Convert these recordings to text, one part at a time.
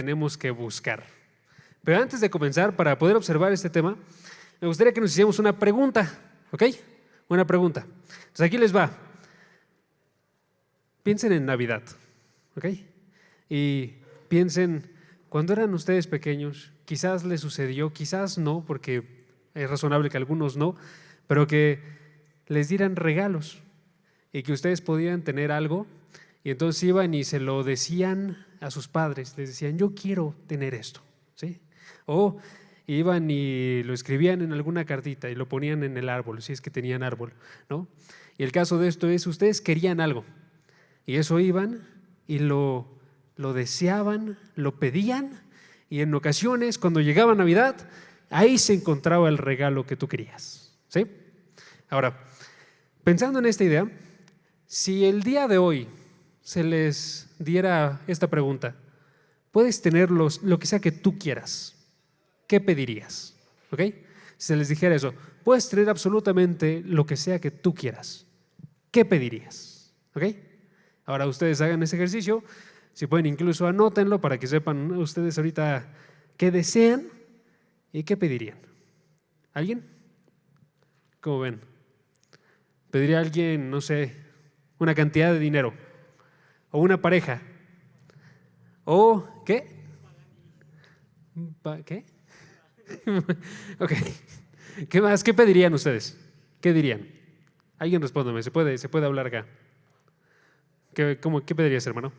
tenemos que buscar. Pero antes de comenzar, para poder observar este tema, me gustaría que nos hiciéramos una pregunta, ¿ok? Una pregunta. Entonces aquí les va. Piensen en Navidad, ¿ok? Y piensen, cuando eran ustedes pequeños, quizás les sucedió, quizás no, porque es razonable que algunos no, pero que les dieran regalos y que ustedes podían tener algo y entonces iban y se lo decían a sus padres, les decían, yo quiero tener esto, ¿sí? O iban y lo escribían en alguna cartita y lo ponían en el árbol, si es que tenían árbol, ¿no? Y el caso de esto es, ustedes querían algo y eso iban y lo deseaban, lo pedían y en ocasiones cuando llegaba Navidad, ahí se encontraba el regalo que tú querías, ¿sí? Ahora, pensando en esta idea, si el día de hoy se les diera esta pregunta, puedes tener lo que sea que tú quieras, ¿qué pedirías? ¿Ok? Si se les dijera eso, puedes tener absolutamente lo que sea que tú quieras, ¿qué pedirías? ¿Ok? Ahora ustedes hagan ese ejercicio, si pueden incluso anótenlo para que sepan ustedes ahorita qué desean y qué pedirían. ¿Alguien? ¿Cómo ven? ¿Pediría a alguien, no sé, una cantidad de dinero? ¿O una pareja? ¿O qué? ¿Qué? Ok. ¿Qué más? ¿Qué pedirían ustedes? ¿Qué dirían? Alguien respóndame, se puede hablar acá. ¿Qué pedirías, hermano?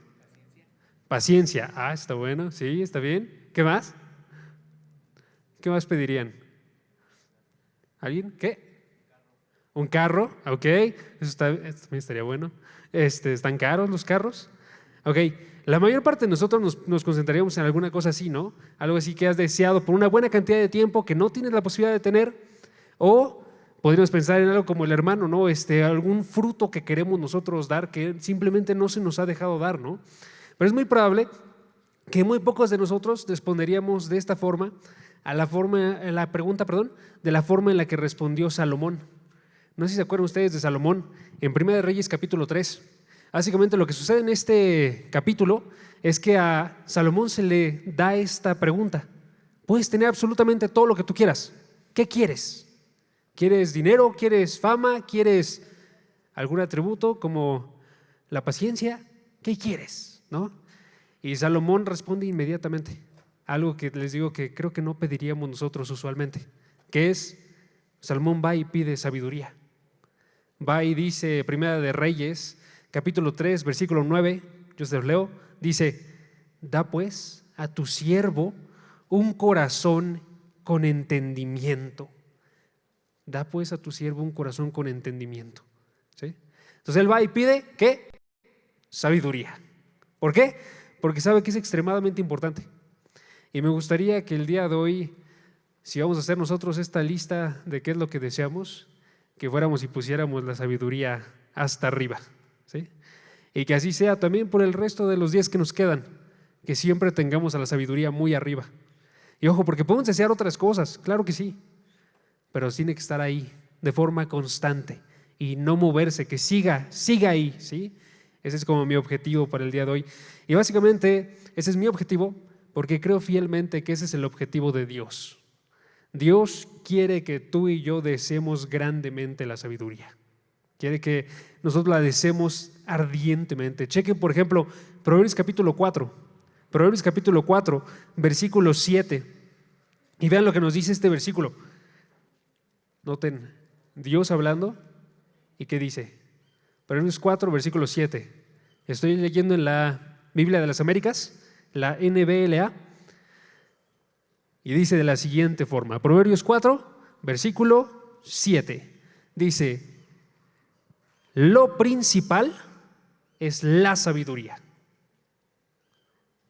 Paciencia. Ah, está bueno, sí, está bien. ¿Qué más? ¿Qué más pedirían? ¿Alguien? ¿Qué? ¿Un carro? Ok, eso también estaría bueno. ¿Están caros los carros? Ok, la mayor parte de nosotros nos concentraríamos en alguna cosa así, ¿no? Algo así que has deseado por una buena cantidad de tiempo que no tienes la posibilidad de tener, o podríamos pensar en algo como el hermano, ¿no? Algún fruto que queremos nosotros dar que simplemente no se nos ha dejado dar, ¿no? Pero es muy probable que muy pocos de nosotros responderíamos de esta forma a la pregunta, de la forma en la que respondió Salomón. No sé si se acuerdan ustedes de Salomón en 1 de Reyes capítulo 3. Básicamente lo que sucede en este capítulo es que a Salomón se le da esta pregunta. Puedes tener absolutamente todo lo que tú quieras. ¿Qué quieres? ¿Quieres dinero? ¿Quieres fama? ¿Quieres algún atributo como la paciencia? ¿Qué quieres? ¿No? Y Salomón responde inmediatamente, algo que les digo que creo que no pediríamos nosotros usualmente, que es, Salomón va y pide sabiduría. Va y dice, Primera de Reyes, capítulo 3, versículo 9, yo se los leo, dice, da pues a tu siervo un corazón con entendimiento. Da pues a tu siervo un corazón con entendimiento. ¿Sí? Entonces él va y pide, ¿qué? Sabiduría. ¿Por qué? Porque sabe que es extremadamente importante. Y me gustaría que el día de hoy, si vamos a hacer nosotros esta lista de qué es lo que deseamos, que fuéramos y pusiéramos la sabiduría hasta arriba, ¿sí? Y que así sea también por el resto de los días que nos quedan, que siempre tengamos a la sabiduría muy arriba. Y ojo, porque podemos desear otras cosas, claro que sí, pero tiene que estar ahí de forma constante y no moverse, que siga ahí, ¿sí? Ese es como mi objetivo para el día de hoy. Y básicamente ese es mi objetivo porque creo fielmente que ese es el objetivo de Dios. Dios quiere que tú y yo deseemos grandemente la sabiduría. Quiere que nosotros la deseemos ardientemente. Chequen, por ejemplo, Proverbios capítulo 4. Proverbios capítulo 4, versículo 7. Y vean lo que nos dice este versículo. Noten, Dios hablando, ¿y qué dice? Proverbios 4, versículo 7. Estoy leyendo en la Biblia de las Américas, la NBLA, y dice de la siguiente forma, Proverbios 4, versículo 7, dice, lo principal es la sabiduría.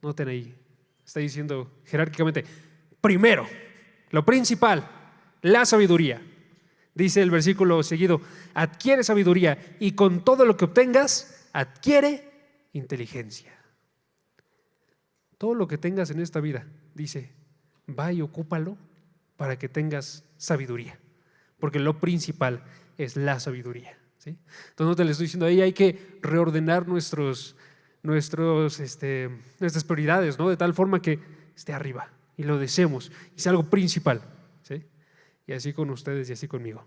Noten ahí, está diciendo jerárquicamente, primero, lo principal, la sabiduría. Dice el versículo seguido, adquiere sabiduría y con todo lo que obtengas, adquiere inteligencia. Todo lo que tengas en esta vida, dice, va y ocúpalo para que tengas sabiduría, porque lo principal es la sabiduría, ¿sí? Entonces no te le estoy diciendo ahí hay que reordenar nuestros nuestras prioridades, ¿no? De tal forma que esté arriba y lo deseemos y sea algo principal, ¿sí? Y así con ustedes y así conmigo.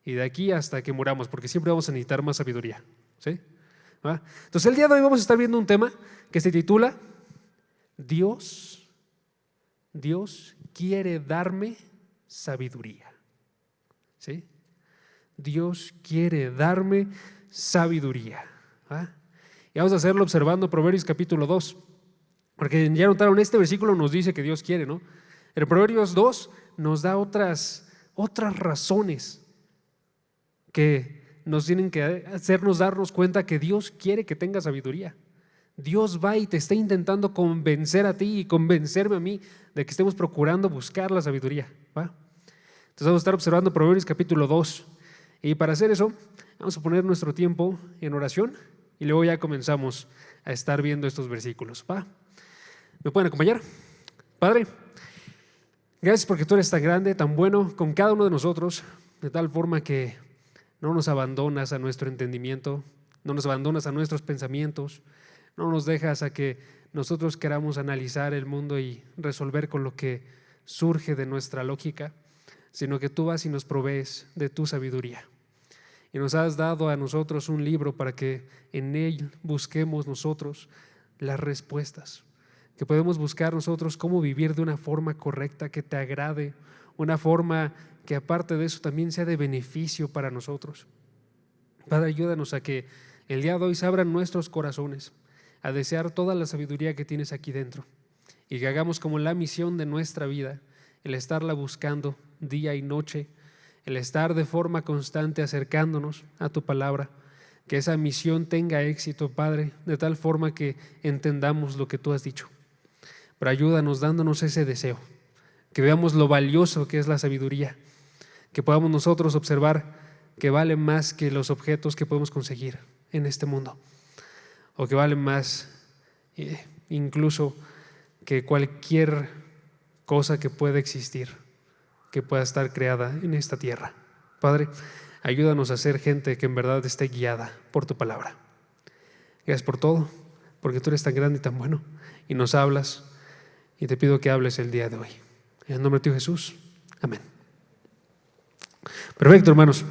Y de aquí hasta que muramos, porque siempre vamos a necesitar más sabiduría, ¿sí? ¿Va? Entonces el día de hoy vamos a estar viendo un tema que se titula Dios quiere darme sabiduría, ¿sí? Dios quiere darme sabiduría, ¿va? Y vamos a hacerlo observando Proverbios capítulo 2, porque ya notaron, este versículo nos dice que Dios quiere, ¿no? En Proverbios 2 nos da otras razones que nos tienen que hacernos darnos cuenta que Dios quiere que tengas sabiduría. Dios va y te está intentando convencer a ti y convencerme a mí de que estemos procurando buscar la sabiduría, ¿va? Entonces vamos a estar observando Proverbios capítulo 2 y para hacer eso vamos a poner nuestro tiempo en oración y luego ya comenzamos a estar viendo estos versículos, ¿va? ¿Me pueden acompañar? Padre, gracias porque tú eres tan grande, tan bueno con cada uno de nosotros, de tal forma que no nos abandonas a nuestro entendimiento, no nos abandonas a nuestros pensamientos, no nos dejas a que nosotros queramos analizar el mundo y resolver con lo que surge de nuestra lógica, sino que tú vas y nos provees de tu sabiduría. Y nos has dado a nosotros un libro para que en él busquemos nosotros las respuestas, que podemos buscar nosotros cómo vivir de una forma correcta, que te agrade, una forma que aparte de eso también sea de beneficio para nosotros. Padre, ayúdanos a que el día de hoy se abran nuestros corazones a desear toda la sabiduría que tienes aquí dentro y que hagamos como la misión de nuestra vida, el estarla buscando día y noche, el estar de forma constante acercándonos a tu palabra, que esa misión tenga éxito, Padre, de tal forma que entendamos lo que tú has dicho. Pero ayúdanos dándonos ese deseo, que veamos lo valioso que es la sabiduría, que podamos nosotros observar que vale más que los objetos que podemos conseguir en este mundo, o que vale más incluso que cualquier cosa que pueda existir, que pueda estar creada en esta tierra. Padre, ayúdanos a ser gente que en verdad esté guiada por tu palabra. Gracias por todo, porque tú eres tan grande y tan bueno y nos hablas, y te pido que hables el día de hoy. En el nombre de Jesús, amén. Perfecto, hermanos.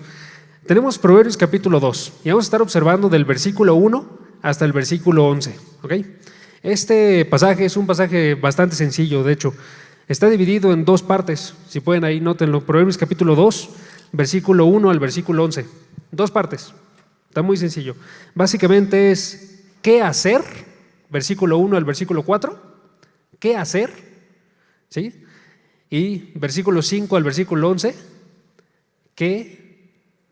Tenemos Proverbios capítulo 2 y vamos a estar observando del versículo 1 hasta el versículo 11, ¿ok? Este pasaje es un pasaje bastante sencillo, de hecho, está dividido en dos partes, si pueden ahí nótenlo, Proverbios capítulo 2, versículo 1 al versículo 11, dos partes, está muy sencillo. Básicamente es ¿qué hacer? Versículo 1 al versículo 4, ¿qué hacer? ¿Sí? Y versículo 5 al versículo 11, ¿qué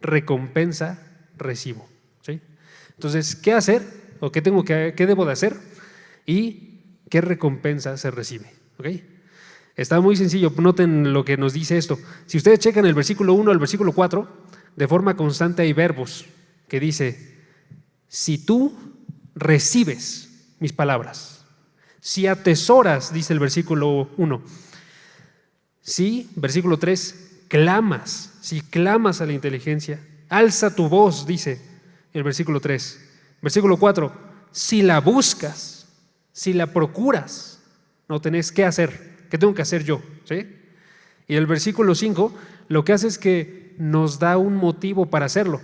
recompensa recibo? ¿Sí? Entonces, ¿qué hacer? ¿O qué debo de hacer? ¿Y qué recompensa se recibe? ¿Ok? Está muy sencillo, noten lo que nos dice esto. Si ustedes checan el versículo 1 al versículo 4, de forma constante hay verbos que dice, si tú recibes mis palabras, si atesoras, dice el versículo 1, si, versículo 3, clamas, si clamas a la inteligencia, alza tu voz, dice el versículo 3. Versículo 4, si la buscas, si la procuras, no tenés qué hacer. ¿Qué tengo que hacer yo? ¿Sí? Y el versículo 5 lo que hace es que nos da un motivo para hacerlo.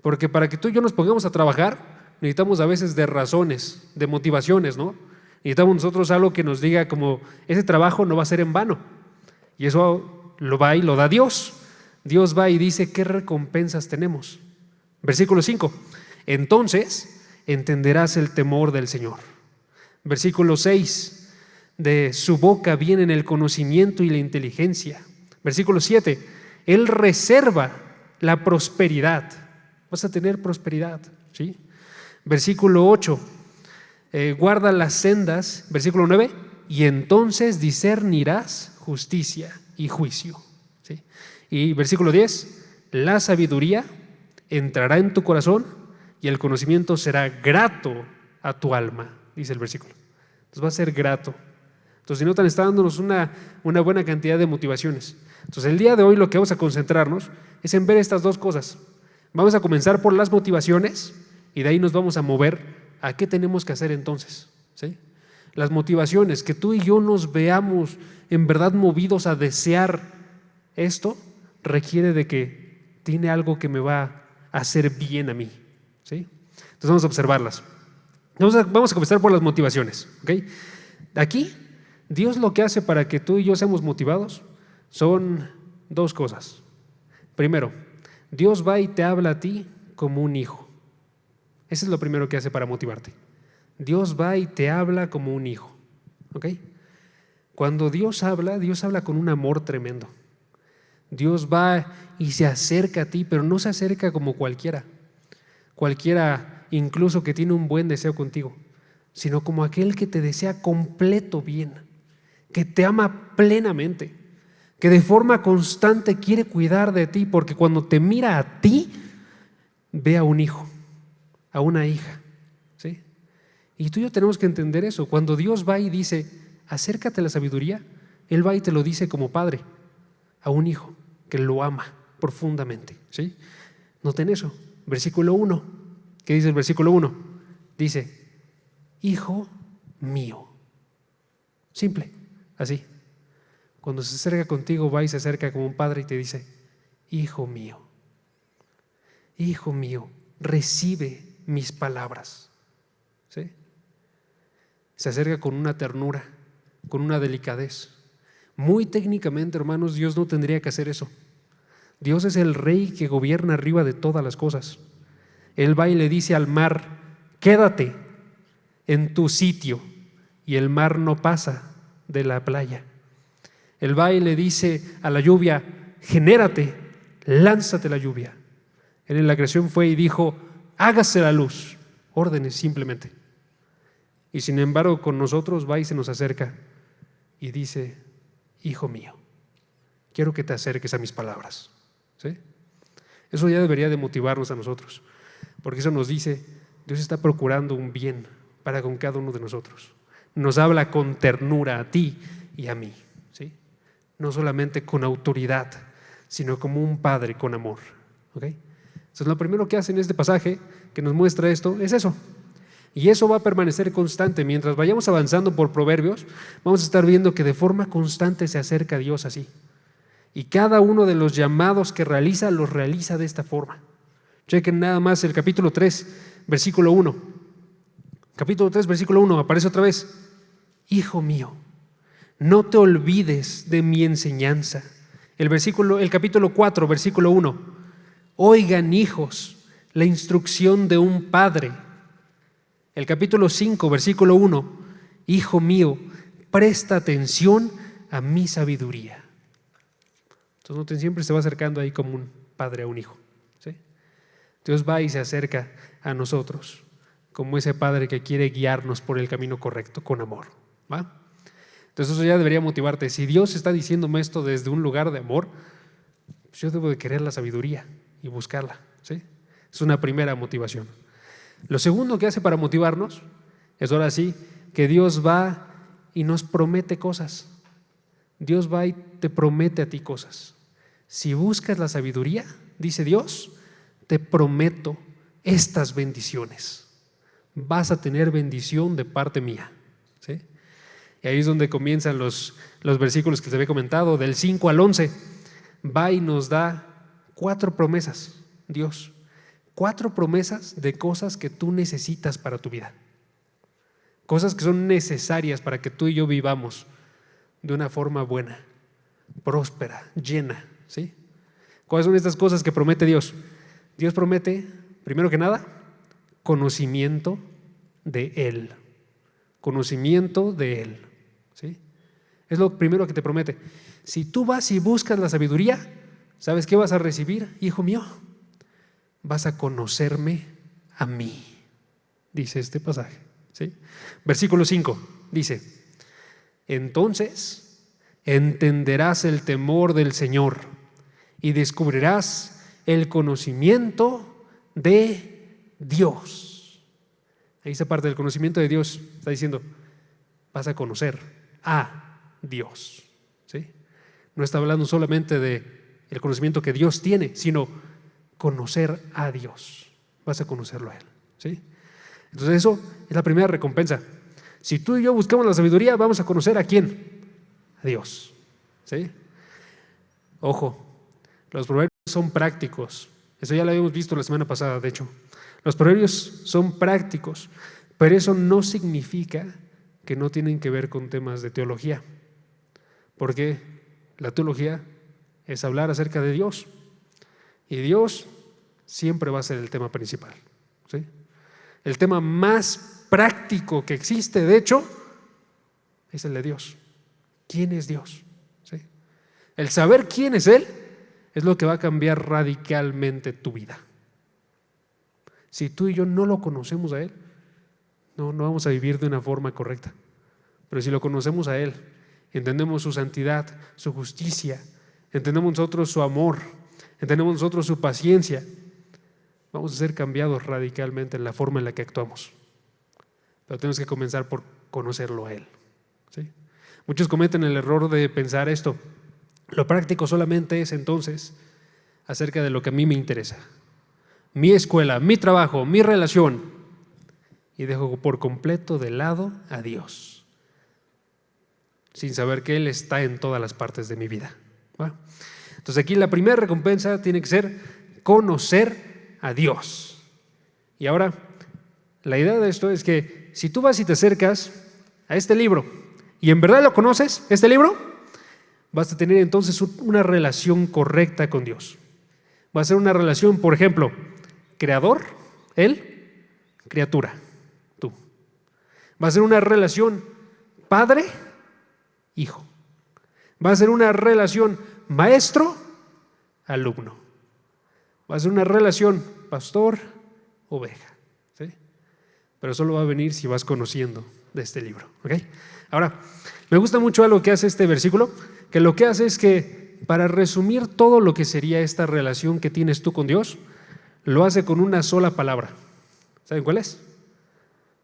Porque para que tú y yo nos pongamos a trabajar, necesitamos a veces de razones, de motivaciones, ¿no? Necesitamos nosotros algo que nos diga como, ese trabajo no va a ser en vano. Y eso lo va y lo da Dios. Dios va y dice, ¿qué recompensas tenemos? Versículo 5, entonces entenderás el temor del Señor. Versículo 6, de su boca vienen el conocimiento y la inteligencia. Versículo 7, Él reserva la prosperidad. Vas a tener prosperidad, ¿sí? Versículo 8, guarda las sendas. Versículo 9, y entonces discernirás justicia y juicio, ¿sí? Y versículo 10, la sabiduría entrará en tu corazón y el conocimiento será grato a tu alma, dice el versículo. Entonces va a ser grato. Entonces, si notan, está dándonos una buena cantidad de motivaciones. Entonces, el día de hoy lo que vamos a concentrarnos es en ver estas dos cosas. Vamos a comenzar por las motivaciones y de ahí nos vamos a mover ¿a qué tenemos que hacer entonces? ¿Sí? Las motivaciones, que tú y yo nos veamos en verdad movidos a desear esto, requiere de que tiene algo que me va a hacer bien a mí. ¿Sí? Entonces vamos a observarlas. Vamos a comenzar por las motivaciones. ¿Okay? Aquí, Dios lo que hace para que tú y yo seamos motivados son dos cosas. Primero, Dios va y te habla a ti como un hijo. Eso es lo primero que hace para motivarte. Dios va y te habla como un hijo. ¿Ok? Cuando Dios habla con un amor tremendo. Dios va y se acerca a ti, pero no se acerca como cualquiera. Cualquiera incluso que tiene un buen deseo contigo, sino como aquel que te desea completo bien, que te ama plenamente, que de forma constante quiere cuidar de ti, porque cuando te mira a ti, ve a un hijo, a una hija, ¿sí? Y tú y yo tenemos que entender eso. Cuando Dios va y dice, acércate a la sabiduría, Él va y te lo dice como padre, a un hijo que lo ama profundamente, ¿sí? Noten eso, versículo 1. ¿Qué dice el versículo 1? Dice, hijo mío. Simple, así. Cuando se acerca contigo, va y se acerca como un padre y te dice, hijo mío, recibe mis palabras. ¿Sí? Se acerca con una ternura, con una delicadez. Muy técnicamente, hermanos, Dios no tendría que hacer eso. Dios es el rey que gobierna arriba de todas las cosas. Él va y le dice al mar, quédate en tu sitio, y el mar no pasa de la playa. Él va y le dice a la lluvia, genérate, lánzate la lluvia. Él en la creación fue y dijo, hágase la luz, órdenes simplemente. Y sin embargo con nosotros va y se nos acerca y dice, hijo mío, quiero que te acerques a mis palabras. ¿Sí? Eso ya debería de motivarnos a nosotros, porque eso nos dice, Dios está procurando un bien para con cada uno de nosotros. Nos habla con ternura a ti y a mí, ¿sí? No solamente con autoridad, sino como un padre con amor. ¿Okay? Entonces lo primero que hace en este pasaje que nos muestra esto es eso. Y eso va a permanecer constante. Mientras vayamos avanzando por Proverbios, vamos a estar viendo que de forma constante se acerca a Dios así. Y cada uno de los llamados que realiza, los realiza de esta forma. Chequen nada más el capítulo 3, versículo 1. Capítulo 3, versículo 1, aparece otra vez. Hijo mío, no te olvides de mi enseñanza. El capítulo 4, versículo 1. Oigan, hijos, la instrucción de un padre. El capítulo 5, versículo 1. Hijo mío, presta atención a mi sabiduría. Entonces, noten, siempre se va acercando ahí como un padre a un hijo. ¿Sí? Dios va y se acerca a nosotros como ese padre que quiere guiarnos por el camino correcto con amor. ¿Va? Entonces eso ya debería motivarte. Si Dios está diciéndome esto desde un lugar de amor, pues yo debo de querer la sabiduría y buscarla. ¿Sí? Es una primera motivación. Lo segundo que hace para motivarnos es ahora sí que Dios va y nos promete cosas. Dios va y te promete a ti cosas. Si buscas la sabiduría, dice Dios, te prometo estas bendiciones. Vas a tener bendición de parte mía. ¿Sí? Y ahí es donde comienzan los versículos que te había comentado, del 5 al 11. Va y nos da 4 promesas, Dios. 4 promesas de cosas que tú necesitas para tu vida. Cosas que son necesarias para que tú y yo vivamos de una forma buena, próspera, llena. ¿Sí? ¿Cuáles son estas cosas que promete Dios? Dios promete, primero que nada, conocimiento de Él. Conocimiento de Él. ¿Sí? Es lo primero que te promete. Si tú vas y buscas la sabiduría, ¿sabes qué vas a recibir, hijo mío? Vas a conocerme a mí, dice este pasaje. ¿Sí? Versículo 5 dice, entonces entenderás el temor del Señor y descubrirás el conocimiento de Dios. Ahí esa parte del conocimiento de Dios está diciendo, vas a conocer a Dios. ¿Sí? No está hablando solamente de el conocimiento que Dios tiene, sino conocer a Dios. Vas a conocerlo a Él. ¿Sí? Entonces eso es la primera recompensa. Si tú y yo buscamos la sabiduría, vamos a conocer ¿a quién? A Dios. ¿Sí? Ojo, los proverbios son prácticos. Eso ya lo habíamos visto la semana pasada, de hecho. Los proverbios son prácticos, pero eso no significa que no tienen que ver con temas de teología. Porque la teología es hablar acerca de Dios. Y Dios siempre va a ser el tema principal. ¿Sí? El tema más práctico que existe, de hecho, es el de Dios. ¿Quién es Dios? ¿Sí? El saber quién es Él es lo que va a cambiar radicalmente tu vida. Si tú y yo no lo conocemos a Él, no vamos a vivir de una forma correcta. Pero si lo conocemos a Él, entendemos su santidad, su justicia, entendemos nosotros su amor, entendemos nosotros su paciencia, vamos a ser cambiados radicalmente en la forma en la que actuamos. Pero tenemos que comenzar por conocerlo a Él. ¿Sí? Muchos cometen el error de pensar esto: lo práctico solamente es entonces acerca de lo que a mí me interesa, mi escuela, mi trabajo, mi relación, y dejo por completo de lado a Dios, sin saber que Él está en todas las partes de mi vida. ¿Va? Entonces aquí la primera recompensa tiene que ser conocer a Dios. Y ahora, la idea de esto es que si tú vas y te acercas a este libro y en verdad lo conoces, este libro, vas a tener entonces una relación correcta con Dios. Va a ser una relación, por ejemplo, creador, Él, criatura, tú. Va a ser una relación padre, hijo. Va a ser una relación maestro, alumno. Va a ser una relación pastor, oveja. ¿Sí? Pero solo va a venir si vas conociendo de este libro. ¿Okay? Ahora, me gusta mucho algo que hace este versículo, que lo que hace es que para resumir todo lo que sería esta relación que tienes tú con Dios, lo hace con una sola palabra. ¿Saben cuál es?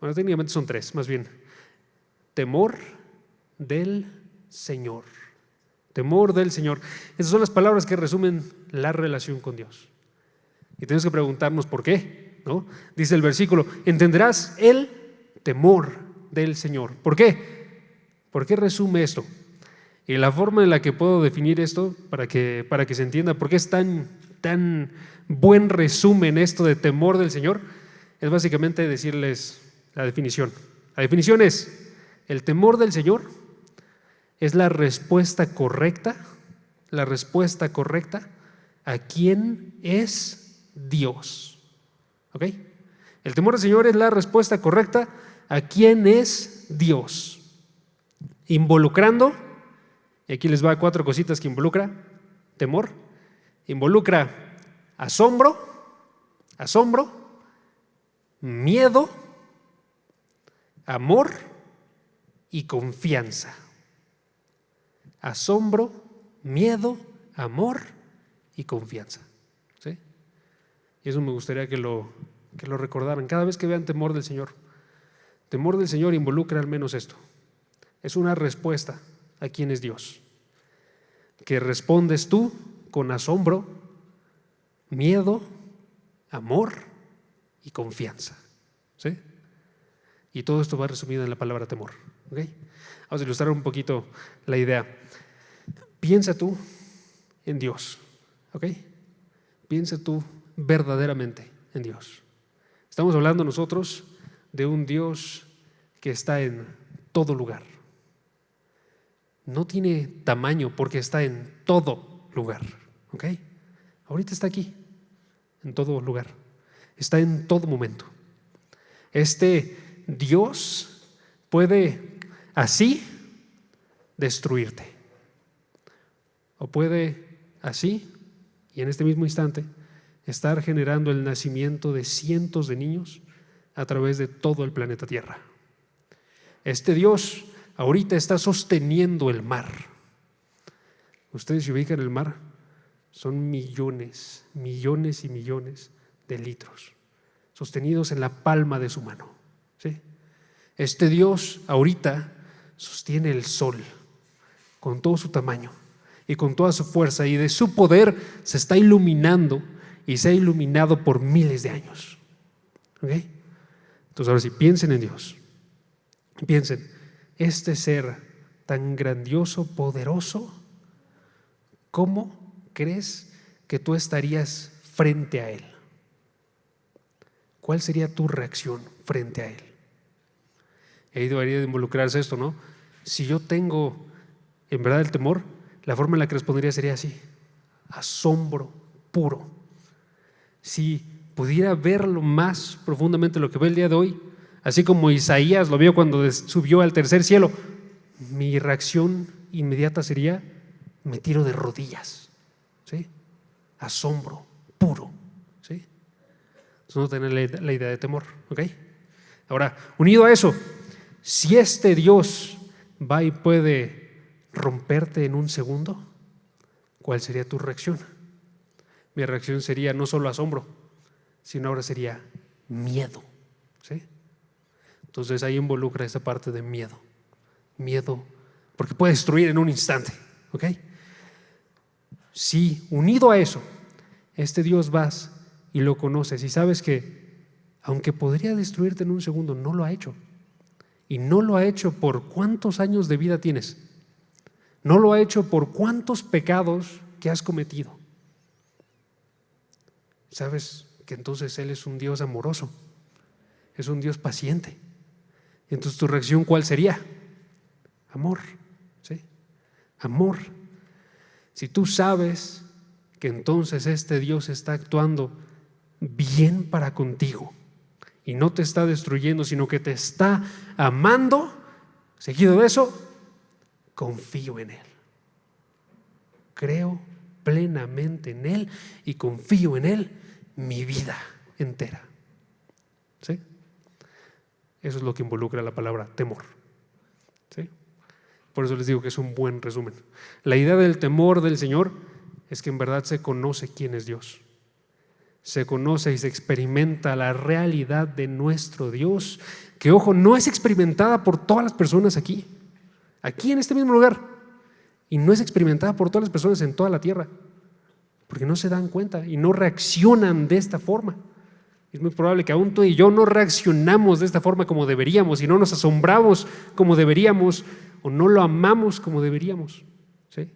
Bueno, técnicamente son tres, más bien. Temor del Señor. Temor del Señor. Esas son las palabras que resumen la relación con Dios. Y tenemos que preguntarnos por qué, ¿no? Dice el versículo: entenderás el temor del Señor. ¿Por qué? ¿Por qué resume esto? Y la forma en la que puedo definir esto para que se entienda por qué es tan buen resumen esto de temor del Señor, es básicamente decirles la definición. La definición es: el temor del Señor es la respuesta correcta a quién es Dios. ¿Ok? El temor del Señor es la respuesta correcta a quién es Dios. Involucrando, y aquí les va 4 cositas que involucra temor. Involucra asombro, miedo, amor y confianza. Asombro, miedo, amor y confianza. ¿Sí? Y eso me gustaría que lo recordaran cada vez que vean temor del Señor. Temor del Señor involucra al menos esto. Es una respuesta a quién es Dios, que respondes tú con asombro, miedo, amor y confianza. ¿Sí? Y todo esto va resumido en la palabra temor. ¿Okay? Vamos a ilustrar un poquito la idea. Piensa tú en Dios. ¿Ok? Piensa tú verdaderamente en Dios. Estamos hablando nosotros de un Dios que está en todo lugar. No tiene tamaño porque está en todo lugar. ¿Ok? Ahorita está aquí, en todo lugar. Está en todo momento. Este Dios puede así destruirte, o puede así, y en este mismo instante, estar generando el nacimiento de cientos de niños a través de todo el planeta Tierra. Este Dios ahorita está sosteniendo el mar. Ustedes se ubican el mar, son millones, millones y millones de litros sostenidos en la palma de su mano. ¿Sí? Este Dios ahorita sostiene el sol con todo su tamaño y con toda su fuerza, y de su poder se está iluminando y se ha iluminado por miles de años. ¿Okay? Entonces ahora sí, piensen en Dios. Piensen, este ser tan grandioso, poderoso, ¿cómo crees que tú estarías frente a Él? ¿Cuál sería tu reacción frente a Él? Ahí debería de involucrarse esto, ¿no? Si yo tengo en verdad el temor, la forma en la que respondería sería así: asombro puro. Si pudiera verlo más profundamente lo que ve el día de hoy, así como Isaías lo vio cuando subió al tercer cielo, mi reacción inmediata sería: me tiro de rodillas, ¿sí? Asombro puro, ¿sí? Eso no tener la idea de temor, ¿ok? Ahora, unido a eso, si este Dios va y puede romperte en un segundo, ¿cuál sería tu reacción? Mi reacción sería no solo asombro, sino ahora sería miedo, ¿sí? Entonces ahí involucra esa parte de miedo. Miedo, porque puede destruir en un instante, ¿ok? Si unido a eso, este Dios vas y lo conoces y sabes que aunque podría destruirte en un segundo, no lo ha hecho. Y no lo ha hecho por cuántos años de vida tienes. No lo ha hecho por cuántos pecados que has cometido. Sabes que entonces Él es un Dios amoroso, es un Dios paciente. Entonces tu reacción, ¿cuál sería? Amor, ¿sí? Amor. Si tú sabes que entonces este Dios está actuando bien para contigo y no te está destruyendo, sino que te está amando, seguido de eso, confío en Él. Creo plenamente en Él y confío en Él mi vida entera. ¿Sí? Eso es lo que involucra la palabra temor. ¿Sí? Por eso les digo que es un buen resumen. La idea del temor del Señor es que en verdad se conoce quién es Dios. Se conoce y se experimenta la realidad de nuestro Dios, que, ojo, no es experimentada por todas las personas aquí en este mismo lugar, y no es experimentada por todas las personas en toda la tierra, porque no se dan cuenta y no reaccionan de esta forma. Es muy probable que aún tú y yo no reaccionamos de esta forma como deberíamos, y no nos asombramos como deberíamos, o no lo amamos como deberíamos, ¿sí?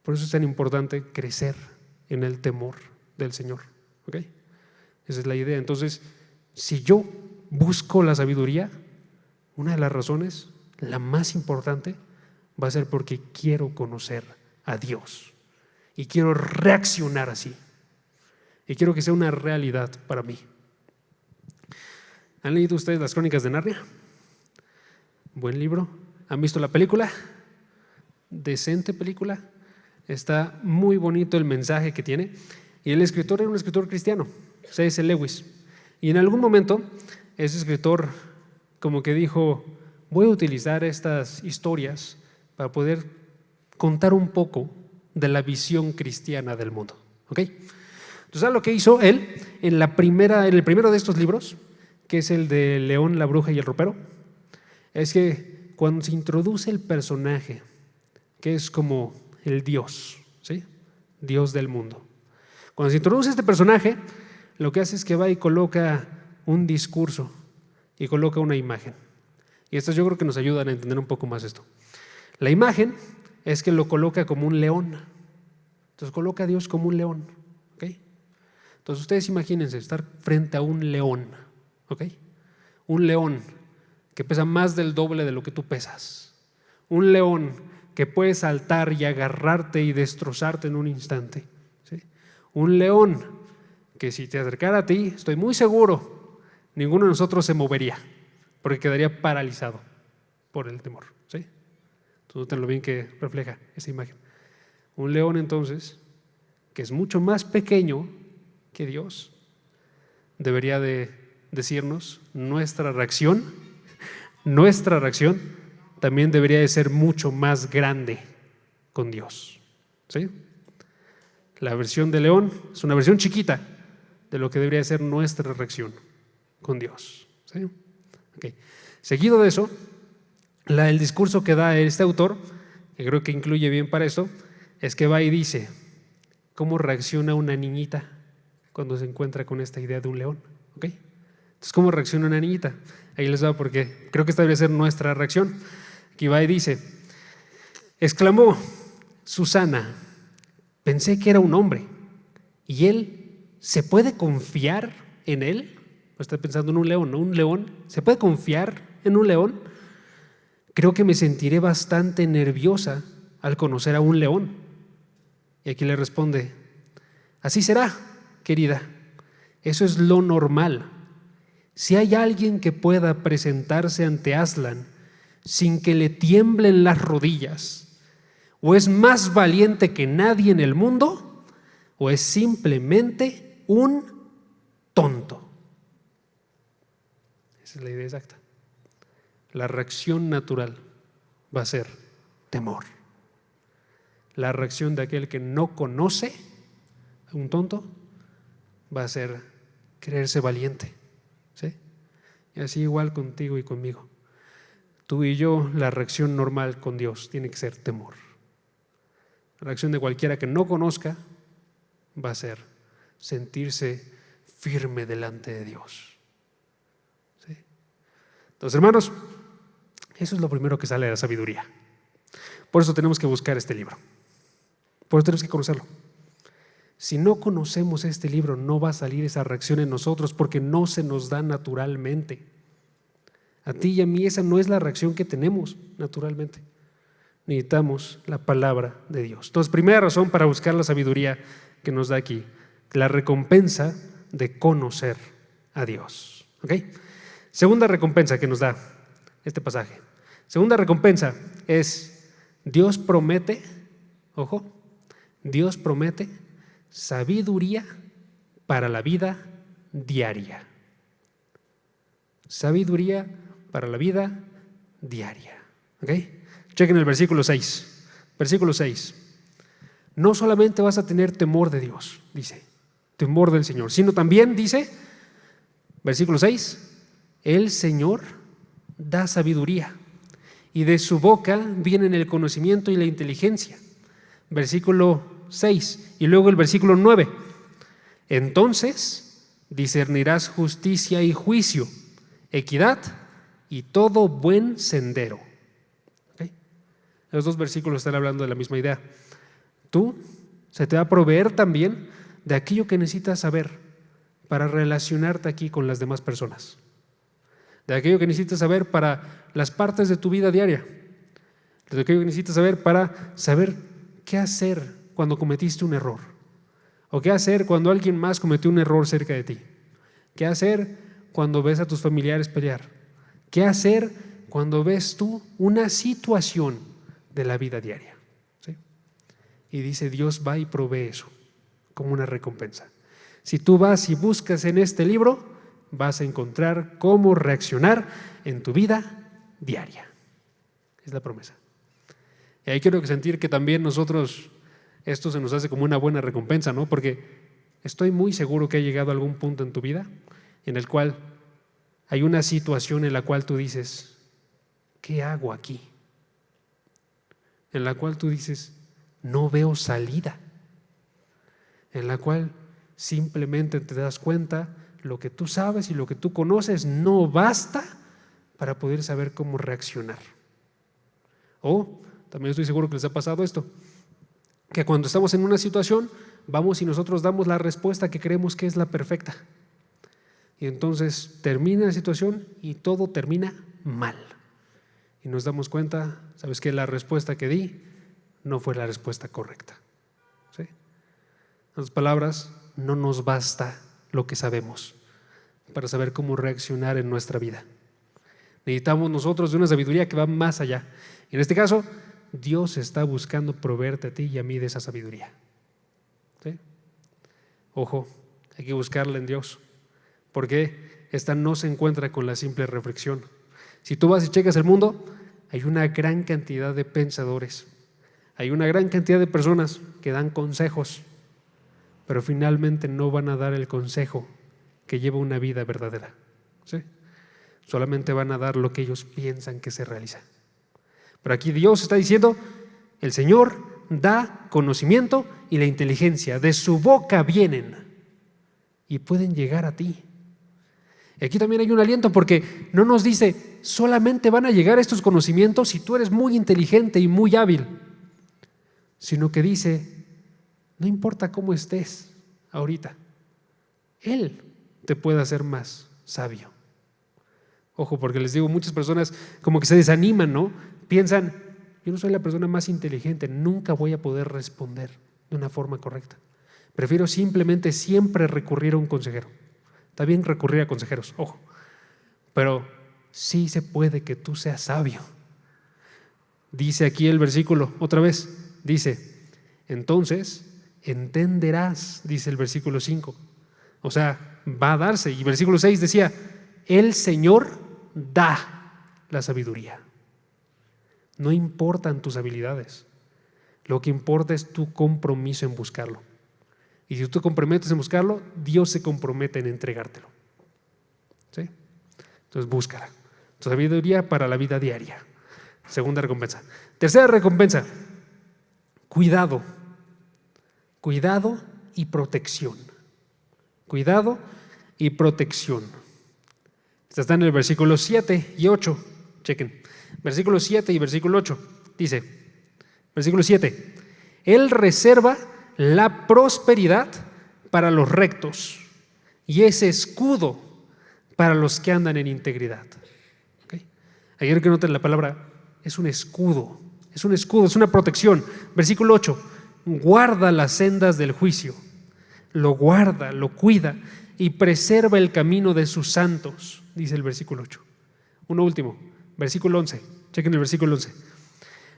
Por eso es tan importante crecer en el temor del Señor, ¿ok? Esa es la idea. Entonces, si yo busco la sabiduría, una de las razones, la más importante, va a ser porque quiero conocer a Dios y quiero reaccionar así y quiero que sea una realidad para mí. ¿Han leído ustedes las Crónicas de Narnia? Buen libro. ¿Han visto la película? Decente película. Está muy bonito el mensaje que tiene. Y el escritor era un escritor cristiano, C.S. Lewis. Y en algún momento ese escritor como que dijo: voy a utilizar estas historias para poder contar un poco de la visión cristiana del mundo, ¿ok? Entonces, ¿sabes lo que hizo él en el primero de estos libros, que es el de León, la bruja y el ropero? Es que cuando se introduce el personaje, que es como el Dios, ¿sí? Dios del mundo. Cuando se introduce este personaje, lo que hace es que va y coloca un discurso y coloca una imagen. Y estas yo creo que nos ayudan a entender un poco más esto. La imagen es que lo coloca como un león. Entonces coloca a Dios como un león, ¿ok? Entonces ustedes imagínense estar frente a un león, ¿ok? Un león que pesa más del doble de lo que tú pesas. Un león que puede saltar y agarrarte y destrozarte en un instante, ¿sí? Un león que si te acercara a ti, estoy muy seguro, ninguno de nosotros se movería, porque quedaría paralizado por el temor, ¿sí? Entonces, noten lo bien que refleja esa imagen. Un león, entonces, que es mucho más pequeño que Dios, debería de decirnos nuestra reacción también debería de ser mucho más grande con Dios, ¿sí? La versión de león es una versión chiquita de lo que debería ser nuestra reacción con Dios, ¿sí? Okay. Seguido de eso, el discurso que da este autor, que creo que incluye bien para esto, es que va y dice cómo reacciona una niñita cuando se encuentra con esta idea de un león, ¿ok? Entonces, ¿cómo reacciona una niñita? Ahí les va porque creo que esta debería ser nuestra reacción. Aquí va y dice, exclamó Susana, pensé que era un hombre. ¿Y él se puede confiar en él? Está pensando en un león, ¿no? Un león. ¿Se puede confiar en un león? Creo que me sentiré bastante nerviosa al conocer a un león. Y aquí le responde, así será, querida. Eso es lo normal. Si hay alguien que pueda presentarse ante Aslan sin que le tiemblen las rodillas, o es más valiente que nadie en el mundo, o es simplemente un tonto. Esa es la idea exacta. La reacción natural va a ser temor. La reacción de aquel que no conoce a un tonto va a ser creerse valiente. ¿Sí? Y así igual contigo y conmigo. Tú y yo, la reacción normal con Dios tiene que ser temor. La reacción de cualquiera que no conozca va a ser sentirse firme delante de Dios. ¿Sí? Entonces, hermanos, eso es lo primero que sale de la sabiduría. Por eso tenemos que buscar este libro. Por eso tenemos que conocerlo. Si no conocemos este libro, no va a salir esa reacción en nosotros porque no se nos da naturalmente. A ti y a mí esa no es la reacción que tenemos naturalmente. Necesitamos la palabra de Dios. Entonces, primera razón para buscar la sabiduría que nos da aquí, la recompensa de conocer a Dios. ¿Ok? Segunda recompensa que nos da este pasaje. Segunda recompensa es Dios promete, ojo, Dios promete sabiduría para la vida diaria. Sabiduría para la vida diaria. ¿Ok? Chequen el versículo 6. Versículo 6. No solamente vas a tener temor de Dios, dice, temor del Señor, sino también dice, versículo 6, el Señor da sabiduría y de su boca vienen el conocimiento y la inteligencia. Versículo 6 y luego el versículo 9. Entonces discernirás justicia y juicio, equidad y todo buen sendero. ¿Okay? Los dos versículos están hablando de la misma idea. Tú se te va a proveer también de aquello que necesitas saber para relacionarte aquí con las demás personas, de aquello que necesitas saber para las partes de tu vida diaria, de aquello que necesitas saber para saber qué hacer cuando cometiste un error, o qué hacer cuando alguien más cometió un error cerca de ti, qué hacer cuando ves a tus familiares pelear, qué hacer cuando ves tú una situación de la vida diaria. ¿Sí? Y dice, Dios va y provee eso como una recompensa. Si tú vas y buscas en este libro, vas a encontrar cómo reaccionar en tu vida diaria. Es la promesa. Y ahí quiero sentir que también nosotros, esto se nos hace como una buena recompensa, ¿no? Porque estoy muy seguro que ha llegado a algún punto en tu vida en el cual hay una situación en la cual tú dices, ¿qué hago aquí? En la cual tú dices, no veo salida. En la cual simplemente te das cuenta, lo que tú sabes y lo que tú conoces no basta para poder saber cómo reaccionar. O también estoy seguro que les ha pasado esto, que cuando estamos en una situación, vamos y nosotros damos la respuesta que creemos que es la perfecta. Y entonces termina la situación y todo termina mal. Y nos damos cuenta, ¿sabes qué? La respuesta que di no fue la respuesta correcta. ¿Sí? En otras palabras, no nos basta lo que sabemos para saber cómo reaccionar en nuestra vida. Necesitamos nosotros de una sabiduría que va más allá. En este caso, Dios está buscando proveerte a ti y a mí de esa sabiduría. ¿Sí? Ojo, hay que buscarla en Dios, porque esta no se encuentra con la simple reflexión. Si tú vas y checas el mundo, hay una gran cantidad de pensadores, hay una gran cantidad de personas que dan consejos, pero finalmente no van a dar el consejo que lleva una vida verdadera. ¿Sí? Solamente van a dar lo que ellos piensan que se realiza. Pero aquí Dios está diciendo, el Señor da conocimiento y la inteligencia, de su boca vienen y pueden llegar a ti. Y aquí también hay un aliento porque no nos dice solamente van a llegar estos conocimientos si tú eres muy inteligente y muy hábil, sino que dice, no importa cómo estés ahorita, Él te puede hacer más sabio. Ojo, porque les digo, muchas personas como que se desaniman, ¿no? Piensan, yo no soy la persona más inteligente, nunca voy a poder responder de una forma correcta. Prefiero simplemente siempre recurrir a un consejero. Está bien recurrir a consejeros, ojo, pero sí se puede que tú seas sabio. Dice aquí el versículo, otra vez, dice, entonces entenderás, dice el versículo 5. O sea, va a darse. Y versículo 6 decía, el Señor da la sabiduría. No importan tus habilidades, lo que importa es tu compromiso en buscarlo. Y si tú te comprometes en buscarlo, Dios se compromete en entregártelo. ¿Sí? Entonces búscala. Tu sabiduría para la vida diaria. Segunda recompensa. Tercera recompensa, cuidado. Cuidado y protección. Cuidado y protección. Esta está en el versículo 7 y 8. Chequen. Versículo 7 y versículo 8. Dice, versículo 7. Él reserva la prosperidad para los rectos y es escudo para los que andan en integridad. ¿Okay? Ayer que noten la palabra, es un escudo, es un escudo, es una protección. Versículo 8, guarda las sendas del juicio, lo guarda, lo cuida y preserva el camino de sus santos, dice el versículo 8. Uno último, versículo 11, chequen el versículo 11.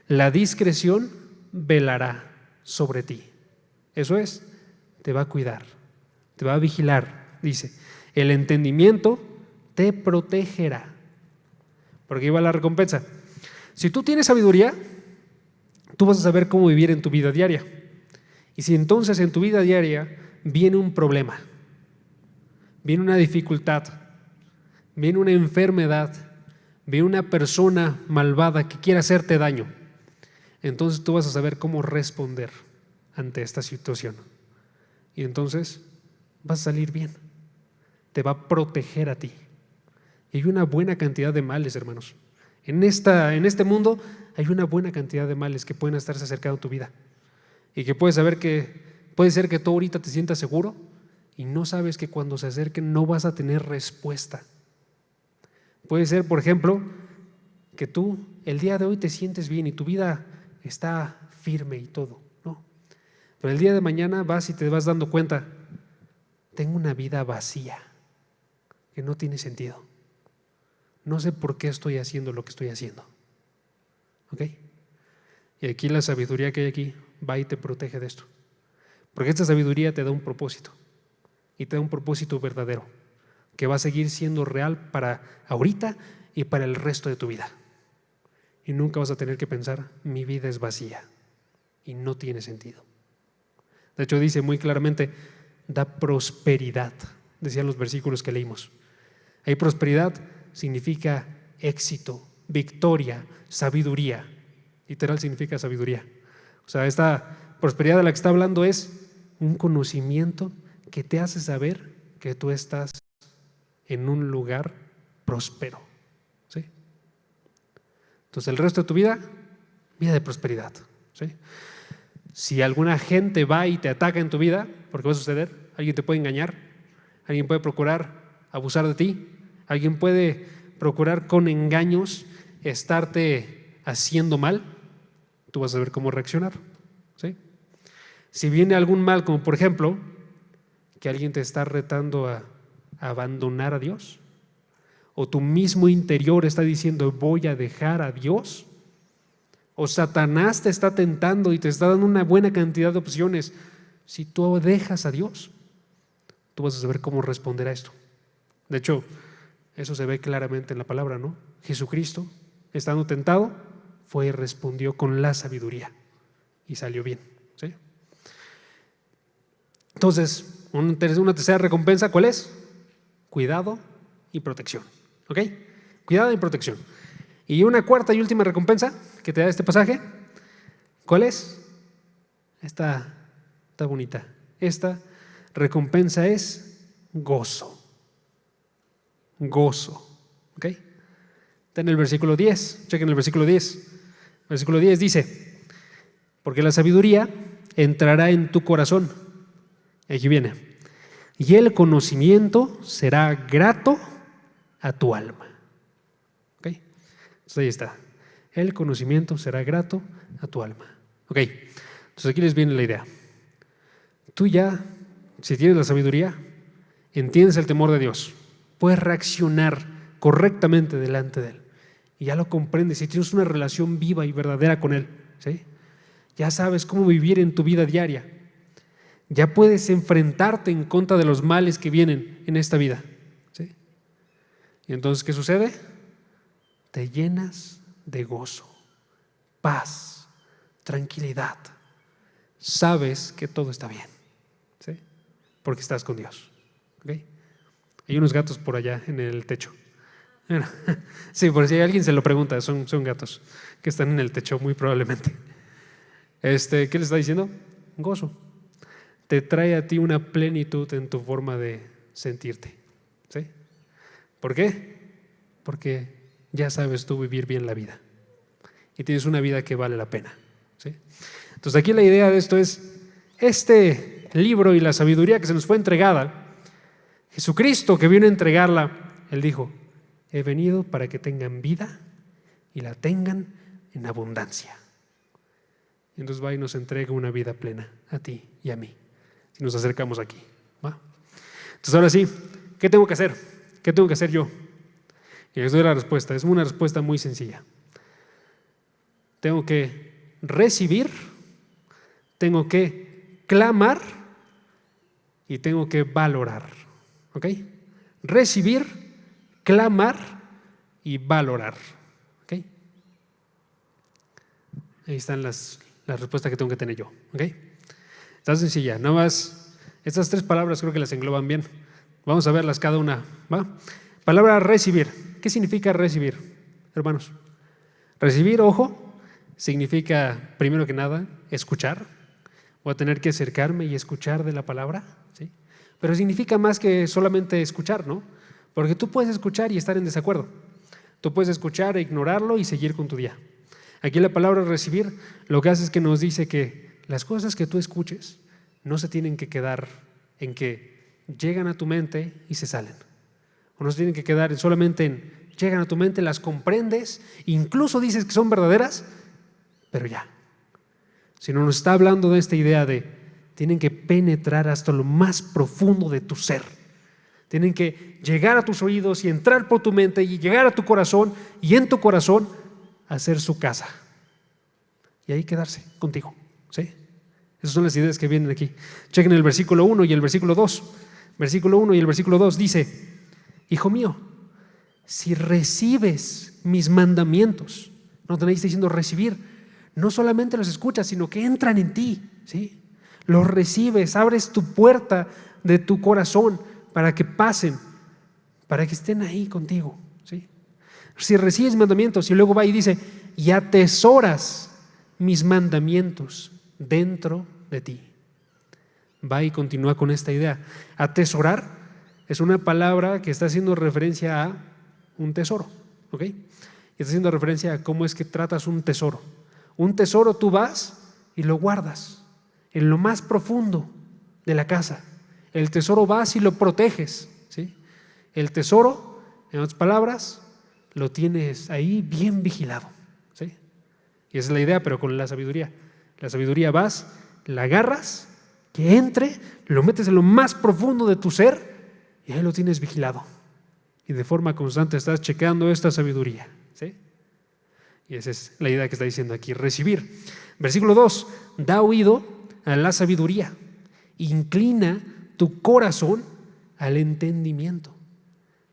La discreción velará sobre ti. Eso es, te va a cuidar, te va a vigilar, dice. El entendimiento te protegerá. Porque ahí va la recompensa. Si tú tienes sabiduría, tú vas a saber cómo vivir en tu vida diaria. Y si entonces en tu vida diaria viene un problema, viene una dificultad, viene una enfermedad, viene una persona malvada que quiere hacerte daño, entonces tú vas a saber cómo responder ante esta situación. Y entonces vas a salir bien, te va a proteger a ti. Y hay una buena cantidad de males, hermanos. En este mundo hay una buena cantidad de males que pueden estarse acercando a tu vida. Y que puedes saber que puede ser que tú ahorita te sientas seguro y no sabes que cuando se acerquen no vas a tener respuesta. Puede ser, por ejemplo, que tú el día de hoy te sientes bien y tu vida está firme y todo, ¿no? Pero el día de mañana vas y te vas dando cuenta, tengo una vida vacía, que no tiene sentido. No sé por qué estoy haciendo lo que estoy haciendo. ¿Ok? Y aquí la sabiduría que hay aquí va y te protege de esto. Porque esta sabiduría te da un propósito. Y te da un propósito verdadero, que va a seguir siendo real para ahorita y para el resto de tu vida. Y nunca vas a tener que pensar, mi vida es vacía y no tiene sentido. De hecho dice muy claramente, da prosperidad, decían los versículos que leímos. Hay prosperidad, significa éxito, victoria, sabiduría. Literal significa sabiduría. O sea, esta prosperidad de la que está hablando es un conocimiento que te hace saber que tú estás en un lugar próspero. ¿Sí? Entonces el resto de tu vida, vida de prosperidad. ¿Sí? Si alguna gente va y te ataca en tu vida, porque va a suceder, alguien te puede engañar, alguien puede procurar abusar de ti, alguien puede procurar con engaños estarte haciendo mal, tú vas a saber cómo reaccionar. ¿Sí? Si viene algún mal, como por ejemplo, que alguien te está retando a abandonar a Dios, o tu mismo interior está diciendo voy a dejar a Dios, o Satanás te está tentando y te está dando una buena cantidad de opciones, si tú dejas a Dios, tú vas a saber cómo responder a esto. De hecho, eso se ve claramente en la palabra, ¿no? Jesucristo, estando tentado, fue y respondió con la sabiduría y salió bien. ¿Sí? Entonces, una tercera recompensa, ¿cuál es? Cuidado y protección. ¿Ok? Cuidado y protección. Y una cuarta y última recompensa que te da este pasaje, ¿cuál es? Esta está bonita. Esta recompensa es gozo. gozo. ¿Ok? Está en el versículo 10. Chequen el versículo 10. Versículo 10 dice: porque la sabiduría entrará en tu corazón. Aquí viene. Y el conocimiento será grato a tu alma. ¿Ok? Entonces ahí está. El conocimiento será grato a tu alma. Ok. Entonces aquí les viene la idea. Tú ya, si tienes la sabiduría, entiendes el temor de Dios, puedes reaccionar correctamente delante de Él. Y ya lo comprendes y tienes una relación viva y verdadera con Él. ¿Sí? Ya sabes cómo vivir en tu vida diaria. Ya puedes enfrentarte en contra de los males que vienen en esta vida. ¿Sí? Y entonces, ¿qué sucede? Te llenas de gozo, paz, tranquilidad. Sabes que todo está bien. ¿Sí? Porque estás con Dios. ¿Okay? Hay unos gatos por allá en el techo. Sí, por si alguien se lo pregunta, son gatos que están en el techo muy probablemente. ¿Qué le está diciendo? Gozo. Te trae a ti una plenitud en tu forma de sentirte. ¿Sí? ¿Por qué? Porque ya sabes tú vivir bien la vida y tienes una vida que vale la pena. ¿Sí? Entonces aquí la idea de esto es este libro y la sabiduría que se nos fue entregada. Jesucristo, que vino a entregarla, Él dijo: he venido para que tengan vida y la tengan en abundancia. Y entonces va y nos entrega una vida plena a ti y a mí, si nos acercamos aquí. ¿Va? Entonces ahora sí, ¿qué tengo que hacer? ¿Qué tengo que hacer yo? Y les doy la respuesta. Es una respuesta muy sencilla. Tengo que recibir, tengo que clamar y tengo que valorar. ¿Ok? Recibir, clamar y valorar. ¿Ok? Ahí están las respuestas que tengo que tener yo. ¿Ok? Está sencilla. Nada más, estas tres palabras creo que las engloban bien. Vamos a verlas cada una. ¿Va? Palabra recibir. ¿Qué significa recibir, hermanos? Recibir, ojo, significa, primero que nada, escuchar. Voy a tener que acercarme y escuchar de la palabra. ¿Sí? Pero significa más que solamente escuchar, ¿no? Porque tú puedes escuchar y estar en desacuerdo. Tú puedes escuchar e ignorarlo y seguir con tu día. Aquí la palabra recibir lo que hace es que nos dice que las cosas que tú escuches no se tienen que quedar en que llegan a tu mente y se salen. O no se tienen que quedar solamente en llegan a tu mente, las comprendes, incluso dices que son verdaderas, pero ya. Sino nos está hablando de esta idea de tienen que penetrar hasta lo más profundo de tu ser. Tienen que llegar a tus oídos y entrar por tu mente y llegar a tu corazón y en tu corazón hacer su casa. Y ahí quedarse contigo. ¿Sí? Esas son las ideas que vienen aquí. Chequen el versículo 1 y el versículo 2. Versículo 1 y el versículo 2 dice: hijo mío, si recibes mis mandamientos, no tenéis diciendo recibir, no solamente los escuchas, sino que entran en ti, ¿sí? Los recibes, abres tu puerta de tu corazón para que pasen, para que estén ahí contigo, ¿sí? Si recibes mandamientos, y luego va y dice: y atesoras mis mandamientos dentro de ti. Va y continúa con esta idea. Atesorar es una palabra que está haciendo referencia a un tesoro, ¿ok? Y está haciendo referencia a cómo es que tratas un tesoro. Un tesoro tú vas y lo guardas en lo más profundo de la casa. El tesoro vas y lo proteges, ¿sí? El tesoro, en otras palabras, lo tienes ahí bien vigilado, ¿sí? Y esa es la idea, pero con la sabiduría. La sabiduría vas, la agarras, que entre, lo metes en lo más profundo de tu ser y ahí lo tienes vigilado. Y de forma constante estás checando esta sabiduría, ¿sí? Y esa es la idea que está diciendo aquí, recibir. Versículo 2, da oído a la sabiduría, inclina tu corazón al entendimiento.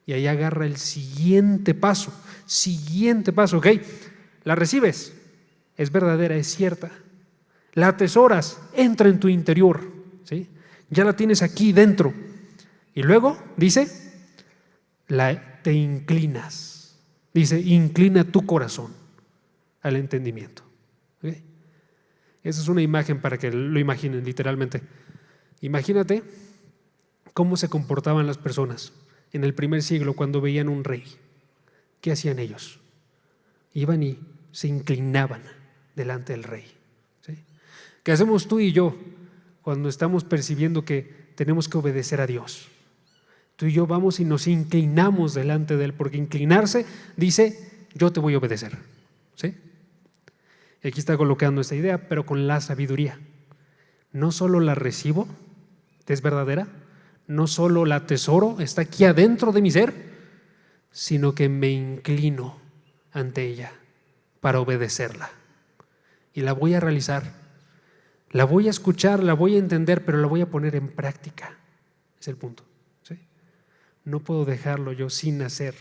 Y ahí agarra el siguiente paso, ¿ok? La recibes, es verdadera, es cierta. La atesoras, entra en tu interior, ¿sí? Ya la tienes aquí dentro. Y luego dice, te inclinas. Dice, inclina tu corazón al entendimiento. ¿Okay? Esa es una imagen para que lo imaginen literalmente. Imagínate cómo se comportaban las personas en el primer siglo cuando veían un rey, ¿qué hacían ellos? Iban y se inclinaban delante del rey. ¿Sí? ¿Qué hacemos tú y yo cuando estamos percibiendo que tenemos que obedecer a Dios? Tú y yo vamos y nos inclinamos delante de Él, porque inclinarse dice, yo te voy a obedecer. ¿Sí? Y aquí está colocando esta idea, pero con la sabiduría. No solo la recibo, es verdadera, no solo la atesoro, está aquí adentro de mi ser, sino que me inclino ante ella para obedecerla. Y la voy a realizar, la voy a escuchar, la voy a entender, pero la voy a poner en práctica. Es el punto. ¿Sí? No puedo dejarlo yo sin hacer.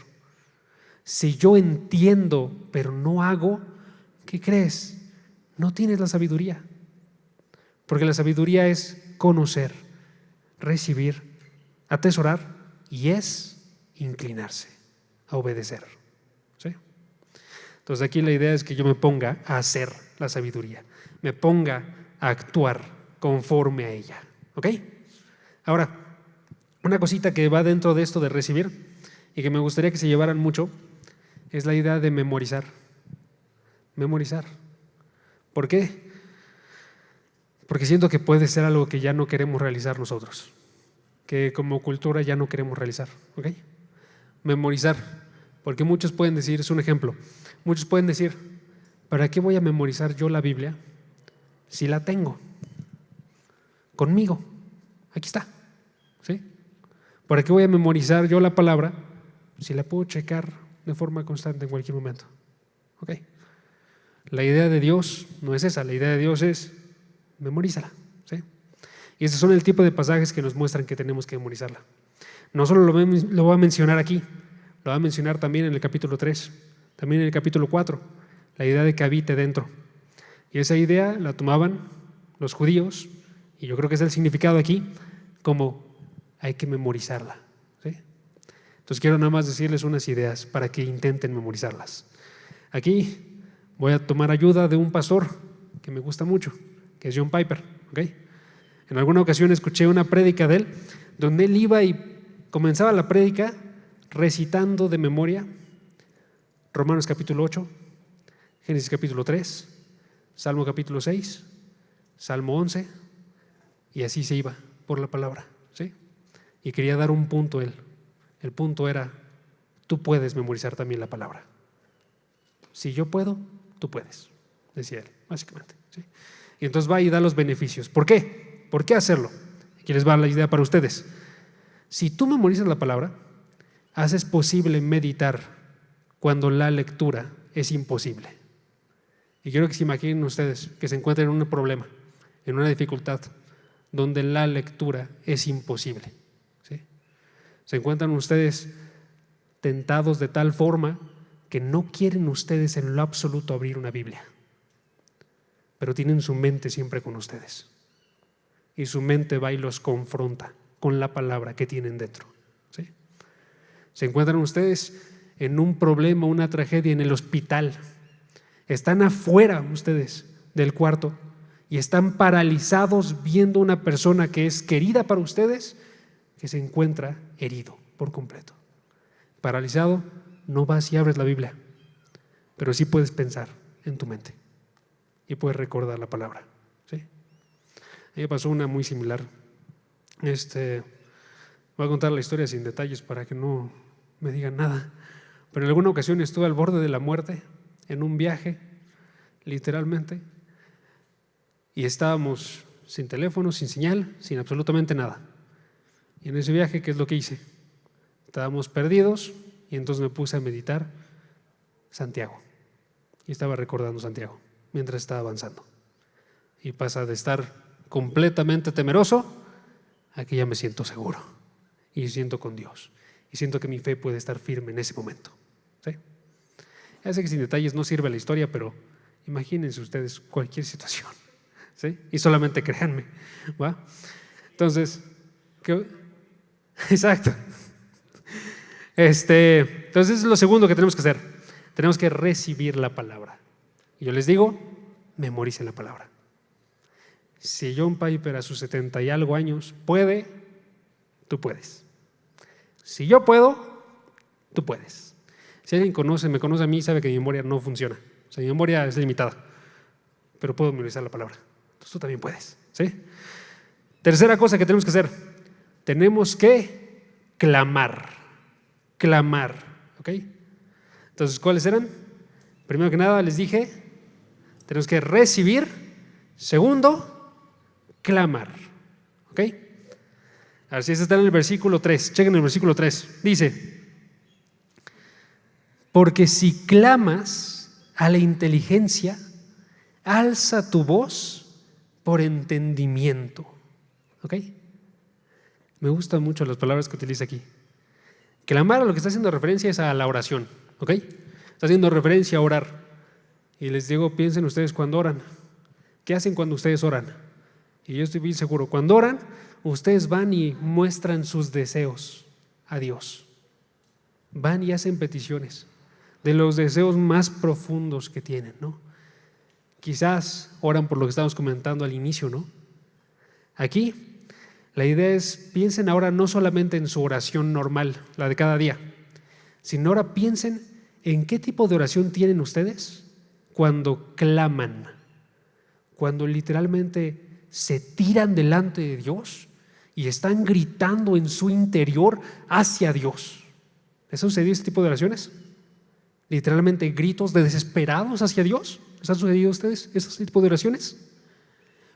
Si yo entiendo, pero no hago, ¿qué crees? No tienes la sabiduría. Porque la sabiduría es conocer, recibir, atesorar y es inclinarse a obedecer. ¿Sí? Entonces aquí la idea es que yo me ponga a hacer la sabiduría, me ponga a actuar conforme a ella. ¿Ok? Ahora, una cosita que va dentro de esto de recibir y que me gustaría que se llevaran mucho es la idea de memorizar. Memorizar. ¿Por qué? Porque siento que puede ser algo que ya no queremos realizar nosotros, que como cultura ya no queremos realizar. ¿Ok? Memorizar. Porque muchos pueden decir, es un ejemplo, muchos pueden decir, ¿para qué voy a memorizar yo la Biblia si la tengo conmigo? Aquí está. ¿Sí? ¿Para qué voy a memorizar yo la palabra si la puedo checar de forma constante en cualquier momento? ¿Ok? La idea de Dios no es esa, la idea de Dios es memorízala. ¿Sí? Y esos son el tipo de pasajes que nos muestran que tenemos que memorizarla. No solo lo voy a mencionar aquí, lo va a mencionar también en el capítulo 3, también en el capítulo 4, la idea de que habite dentro. Y esa idea la tomaban los judíos, y yo creo que es el significado aquí, como hay que memorizarla. ¿Sí? Entonces quiero nada más decirles unas ideas para que intenten memorizarlas. Aquí voy a tomar ayuda de un pastor que me gusta mucho, que es John Piper. ¿Okay? En alguna ocasión escuché una prédica de él, donde él iba y comenzaba la prédica recitando de memoria Romanos capítulo 8, Génesis capítulo 3, Salmo capítulo 6, Salmo 11, y así se iba por la palabra. ¿Sí? Y quería dar un punto él. El punto era, tú puedes memorizar también la palabra. Si yo puedo, tú puedes, decía él, básicamente. ¿Sí? Y entonces va y da los beneficios. ¿Por qué? ¿Por qué hacerlo? Aquí les va la idea para ustedes. Si tú memorizas la palabra, haces posible meditar cuando la lectura es imposible. Y quiero que se imaginen ustedes que se encuentran en un problema, en una dificultad, donde la lectura es imposible. ¿Sí? Se encuentran ustedes tentados de tal forma que no quieren ustedes en lo absoluto abrir una Biblia, pero tienen su mente siempre con ustedes. Y su mente va y los confronta con la palabra que tienen dentro. ¿Sí? Se encuentran ustedes en un problema, una tragedia en el hospital. Están afuera ustedes del cuarto y están paralizados viendo una persona que es querida para ustedes, que se encuentra herido por completo. Paralizado, no vas y abres la Biblia, pero sí puedes pensar en tu mente y puedes recordar la palabra. ¿Sí? A mí me pasó una muy similar. Voy a contar la historia sin detalles para que no me digan nada, pero en alguna ocasión estuve al borde de la muerte en un viaje, literalmente, y estábamos sin teléfono, sin señal, sin absolutamente nada. Y en ese viaje, ¿qué es lo que hice? Estábamos perdidos y entonces me puse a meditar Santiago y estaba recordando Santiago mientras estaba avanzando, y pasa de estar completamente temeroso a que ya me siento seguro y siento con Dios y siento que mi fe puede estar firme en ese momento. ¿Sí? Ya sé que sin detalles no sirve la historia, pero imagínense ustedes cualquier situación. ¿Sí? Y solamente créanme. ¿Va? Entonces, exacto. Entonces es lo segundo que tenemos que hacer. Tenemos que recibir la palabra. Y yo les digo, memoricen la palabra. Si John Piper a sus 70 y algo años puede, tú puedes. Si yo puedo, tú puedes. Si alguien me conoce a mí, sabe que mi memoria no funciona. O sea, mi memoria es limitada, pero puedo memorizar la palabra. Entonces tú también puedes, ¿sí? Tercera cosa que tenemos que hacer, tenemos que clamar. Clamar, ¿ok? Entonces, ¿cuáles eran? Primero que nada, les dije, tenemos que recibir. Segundo, clamar, ¿ok? Así está en el versículo 3. Chequen el versículo 3. Dice: porque si clamas a la inteligencia, alza tu voz por entendimiento. ¿Ok? Me gustan mucho las palabras que utiliza aquí. Clamar a lo que está haciendo referencia es a la oración. ¿Ok? Está haciendo referencia a orar. Y les digo, piensen ustedes cuando oran. ¿Qué hacen cuando ustedes oran? Y yo estoy bien seguro, cuando oran, ustedes van y muestran sus deseos a Dios. Van y hacen peticiones de los deseos más profundos que tienen, ¿no? Quizás oran por lo que estábamos comentando al inicio, ¿no? Aquí la idea es, piensen ahora no solamente en su oración normal, la de cada día, sino ahora piensen en qué tipo de oración tienen ustedes cuando claman, cuando literalmente se tiran delante de Dios y están gritando en su interior hacia Dios. ¿Les ha sucedido este tipo de oraciones? Literalmente gritos de desesperados hacia Dios. ¿Les han sucedido a ustedes ese tipo de oraciones?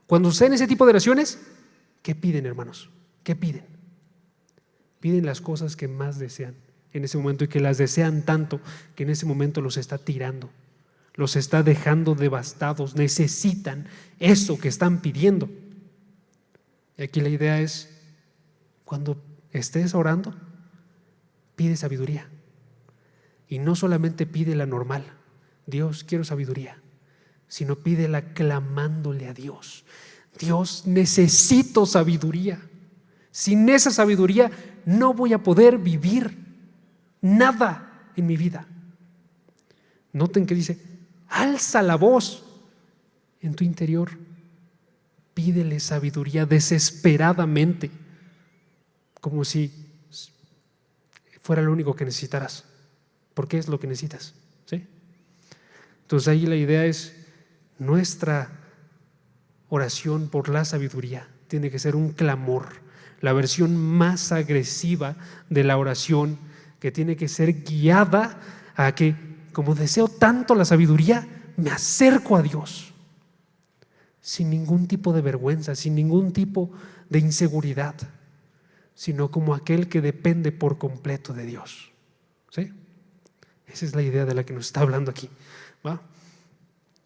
Cuando suceden ese tipo de oraciones, ¿qué piden, hermanos? ¿Qué piden? Piden las cosas que más desean en ese momento y que las desean tanto que en ese momento los está tirando, los está dejando devastados. Necesitan eso que están pidiendo. Y aquí la idea es, cuando estés orando, pide sabiduría. Y no solamente pide la normal, Dios, quiero sabiduría, sino pídela clamándole a Dios. Dios, necesito sabiduría. Sin esa sabiduría no voy a poder vivir nada en mi vida. Noten que dice, alza la voz en tu interior. Pídele sabiduría desesperadamente, como si fuera lo único que necesitaras, porque es lo que necesitas, ¿sí? Entonces ahí la idea es, nuestra oración por la sabiduría tiene que ser un clamor, la versión más agresiva de la oración, que tiene que ser guiada a que, como deseo tanto la sabiduría, me acerco a Dios sin ningún tipo de vergüenza, sin ningún tipo de inseguridad, sino como aquel que depende por completo de Dios, ¿sí? Esa es la idea de la que nos está hablando aquí, ¿va?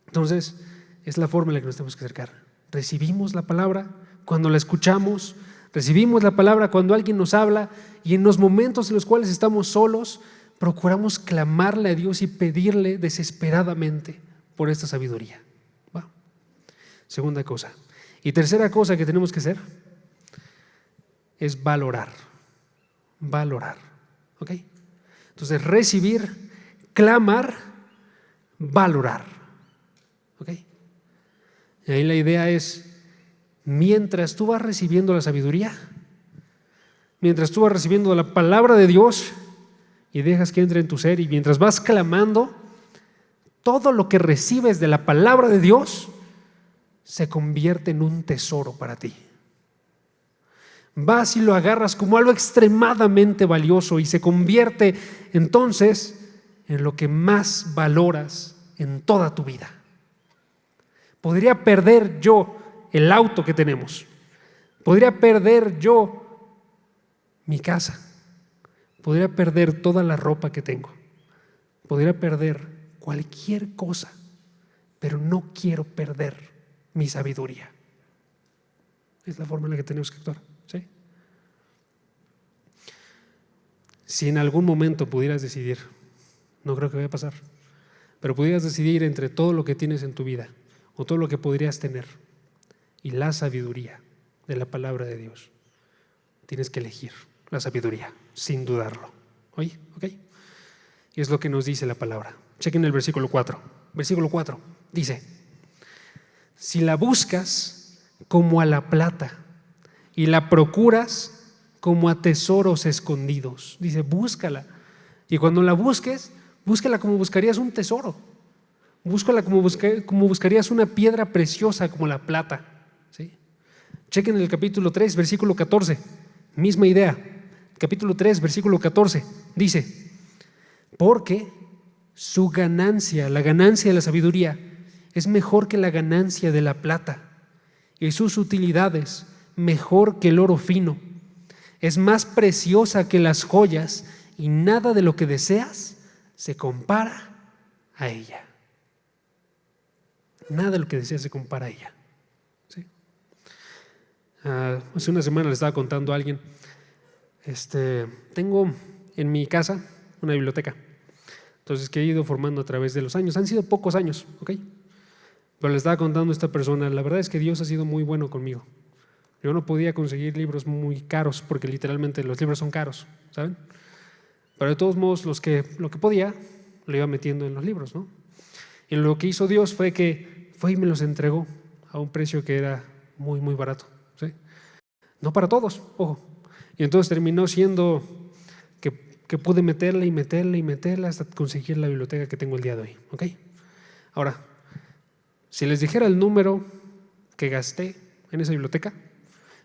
Entonces, es la forma en la que nos tenemos que acercar. Recibimos la palabra cuando la escuchamos, recibimos la palabra cuando alguien nos habla, y en los momentos en los cuales estamos solos, procuramos clamarle a Dios y pedirle desesperadamente por esta sabiduría, ¿va? Segunda cosa. Y tercera cosa que tenemos que hacer es valorar. Valorar, ¿ok? Entonces, recibir, clamar, valorar, ¿ok? Y ahí la idea es, mientras tú vas recibiendo la sabiduría, mientras tú vas recibiendo la palabra de Dios y dejas que entre en tu ser, y mientras vas clamando, todo lo que recibes de la palabra de Dios se convierte en un tesoro para ti. Vas y lo agarras como algo extremadamente valioso y se convierte entonces en lo que más valoras en toda tu vida. Podría perder yo el auto que tenemos, podría perder yo mi casa, podría perder toda la ropa que tengo, podría perder cualquier cosa, pero no quiero perder mi sabiduría. Es la forma en la que tenemos que actuar, ¿sí? Si en algún momento pudieras decidir, no creo que vaya a pasar, pero pudieras decidir entre todo lo que tienes en tu vida o todo lo que podrías tener y la sabiduría de la palabra de Dios, tienes que elegir la sabiduría, sin dudarlo. ¿Oye? ¿Ok? Y es lo que nos dice la palabra. Chequen el versículo 4. Versículo 4 dice: si la buscas como a la plata y la procuras como a tesoros escondidos. Dice, búscala. Y cuando la busques, búscala como buscarías un tesoro. Búscala como buscarías una piedra preciosa como la plata. ¿Sí? Chequen el capítulo 3, versículo 14. Misma idea. Capítulo 3, versículo 14. Dice, porque su ganancia, la ganancia de la sabiduría, es mejor que la ganancia de la plata, y sus utilidades mejor que el oro fino. Es más preciosa que las joyas, y nada de lo que deseas se compara a ella. Nada de lo que deseas se compara a ella. ¿Sí? Hace una semana le estaba contando a alguien, tengo en mi casa una biblioteca, entonces que he ido formando a través de los años. Han sido pocos años, ¿ok? Pero le estaba contando a esta persona, la verdad es que Dios ha sido muy bueno conmigo. Yo no podía conseguir libros muy caros porque literalmente los libros son caros, ¿saben? Pero de todos modos lo que podía lo iba metiendo en los libros, ¿no? Y lo que hizo Dios fue que fue y me los entregó a un precio que era muy, muy barato, ¿sí? No para todos, ojo. Y entonces terminó siendo que pude meterle y meterle y meterle hasta conseguir la biblioteca que tengo el día de hoy, ¿ok? Ahora, si les dijera el número que gasté en esa biblioteca,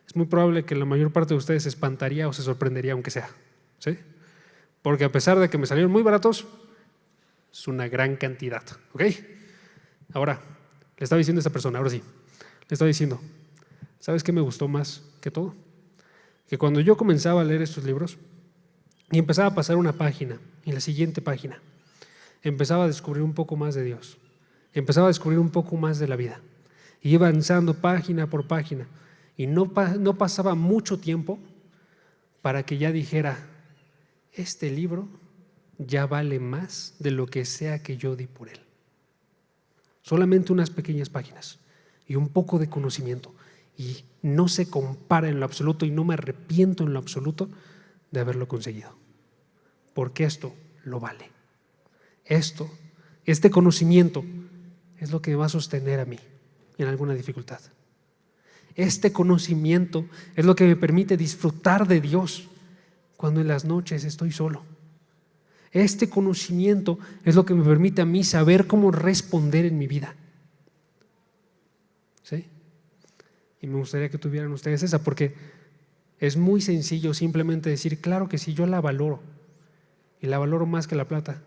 es muy probable que la mayor parte de ustedes se espantaría o se sorprendería, aunque sea, ¿sí? Porque a pesar de que me salieron muy baratos, es una gran cantidad, ¿ok? Ahora, le estaba diciendo a esta persona, ahora sí, le estaba diciendo, ¿sabes qué me gustó más que todo? Que cuando yo comenzaba a leer estos libros y empezaba a pasar una página y la siguiente página, empezaba a descubrir un poco más de Dios, empezaba a descubrir un poco más de la vida, y iba avanzando página por página, y no pasaba mucho tiempo para que ya dijera, este libro ya vale más de lo que sea que yo di por él. Solamente unas pequeñas páginas y un poco de conocimiento, y no se compara en lo absoluto, y no me arrepiento en lo absoluto de haberlo conseguido, porque esto lo vale. Este conocimiento es lo que me va a sostener a mí en alguna dificultad. Este conocimiento es lo que me permite disfrutar de Dios cuando en las noches estoy solo. Este conocimiento es lo que me permite a mí saber cómo responder en mi vida. ¿Sí? Y me gustaría que tuvieran ustedes esa, porque es muy sencillo simplemente decir, claro que sí, yo la valoro, y la valoro más que la plata.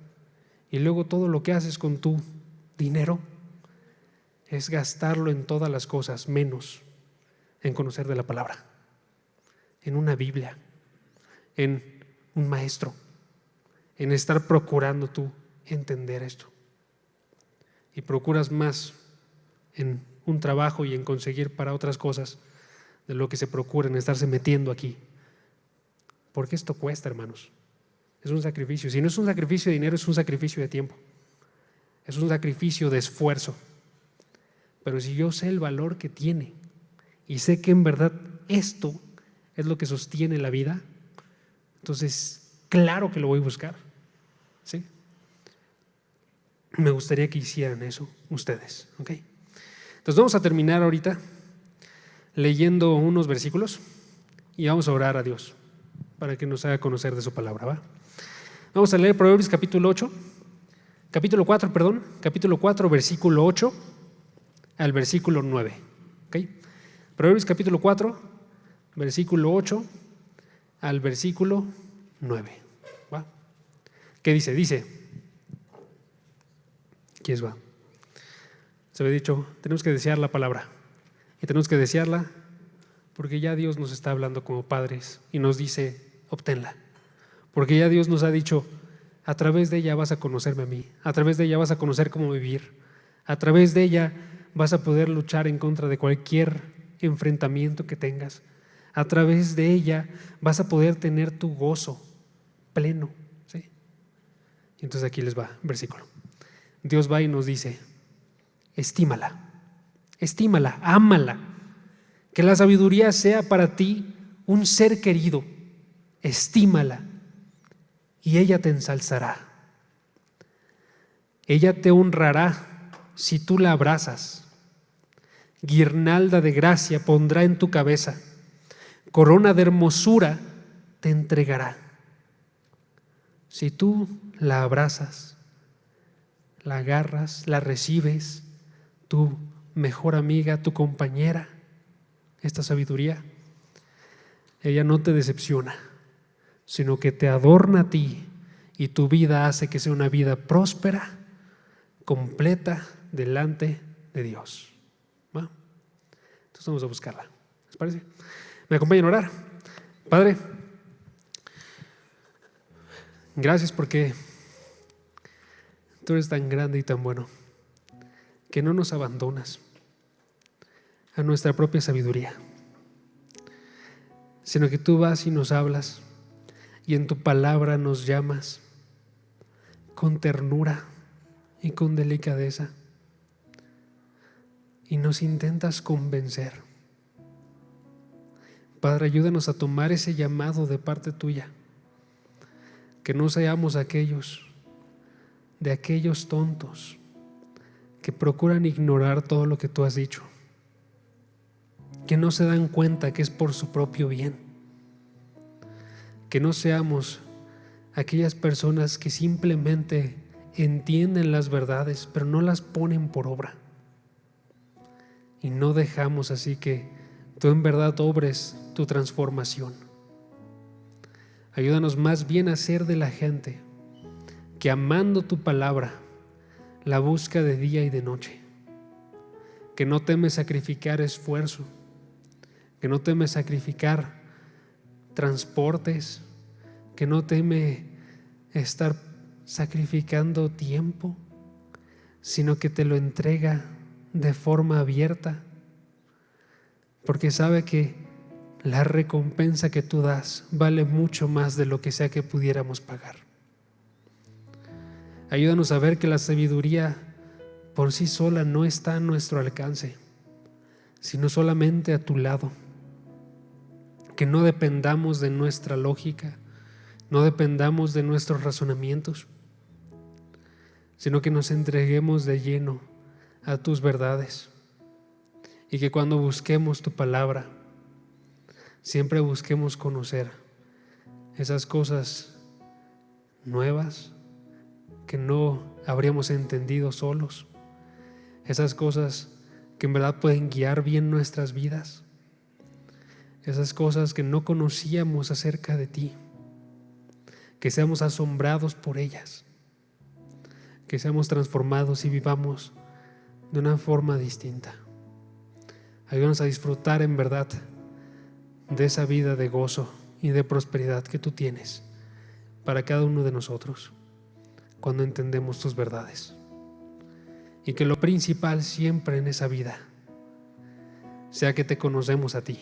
Y luego todo lo que haces con tu dinero es gastarlo en todas las cosas, menos en conocer de la palabra, en una Biblia, en un maestro, en estar procurando tú entender esto. Y procuras más en un trabajo y en conseguir para otras cosas de lo que se procura en estarse metiendo aquí. Porque esto cuesta, hermanos. Es un sacrificio. Si no es un sacrificio de dinero, es un sacrificio de tiempo. Es un sacrificio de esfuerzo. Pero si yo sé el valor que tiene y sé que en verdad esto es lo que sostiene la vida, entonces claro que lo voy a buscar, ¿sí? Me gustaría que hicieran eso ustedes, ¿ok? Entonces vamos a terminar ahorita leyendo unos versículos y vamos a orar a Dios para que nos haga conocer de su palabra, ¿va? Vamos a leer Proverbios capítulo 4, versículo 8 al versículo 9, ¿ok? Proverbios capítulo 4, versículo 8 al versículo 9, ¿va? ¿Qué dice? Dice, ¿quién va? Se había dicho, tenemos que desear la palabra, y tenemos que desearla porque ya Dios nos está hablando como padres y nos dice, obténla, porque ya Dios nos ha dicho, a través de ella vas a conocerme a mí, a través de ella vas a conocer cómo vivir, a través de ella vas a poder luchar en contra de cualquier enfrentamiento que tengas, a través de ella vas a poder tener tu gozo pleno, ¿sí? Y entonces aquí les va un versículo. Dios va y nos dice, estímala, ámala, que la sabiduría sea para ti un ser querido, estímala y ella te ensalzará. Ella te honrará si tú la abrazas. Guirnalda de gracia pondrá en tu cabeza, corona de hermosura te entregará. Si tú la abrazas, la agarras, la recibes, tu mejor amiga, tu compañera, esta sabiduría, ella no te decepciona, sino que te adorna a ti y tu vida hace que sea una vida próspera, completa delante de Dios. ¿Va? Entonces vamos a buscarla. ¿Les parece? ¿Me acompañan a orar? Padre, gracias porque tú eres tan grande y tan bueno que no nos abandonas a nuestra propia sabiduría, sino que tú vas y nos hablas y en tu palabra nos llamas con ternura y con delicadeza y nos intentas convencer. Padre, ayúdanos a tomar ese llamado de parte tuya, que no seamos aquellos tontos que procuran ignorar todo lo que tú has dicho, que no se dan cuenta que es por su propio bien, que no seamos aquellas personas que simplemente entienden las verdades pero no las ponen por obra, y no dejamos así que tú en verdad obres tu transformación. Ayúdanos más bien a ser de la gente que amando tu palabra la busca de día y de noche, que no teme sacrificar esfuerzo, que no teme sacrificar transportes, que no teme estar sacrificando tiempo, sino que te lo entrega de forma abierta, porque sabe que la recompensa que tú das vale mucho más de lo que sea que pudiéramos pagar. Ayúdanos a ver que la sabiduría por sí sola no está a nuestro alcance, sino solamente a tu lado. Que no dependamos de nuestra lógica, no dependamos de nuestros razonamientos, sino que nos entreguemos de lleno a tus verdades, y que cuando busquemos tu palabra, siempre busquemos conocer esas cosas nuevas que no habríamos entendido solos, esas cosas que en verdad pueden guiar bien nuestras vidas, esas cosas que no conocíamos acerca de ti, que seamos asombrados por ellas, que seamos transformados y vivamos de una forma distinta. Ayúdanos a disfrutar en verdad de esa vida de gozo y de prosperidad que tú tienes para cada uno de nosotros cuando entendemos tus verdades. Y que lo principal siempre en esa vida sea que te conocemos a ti.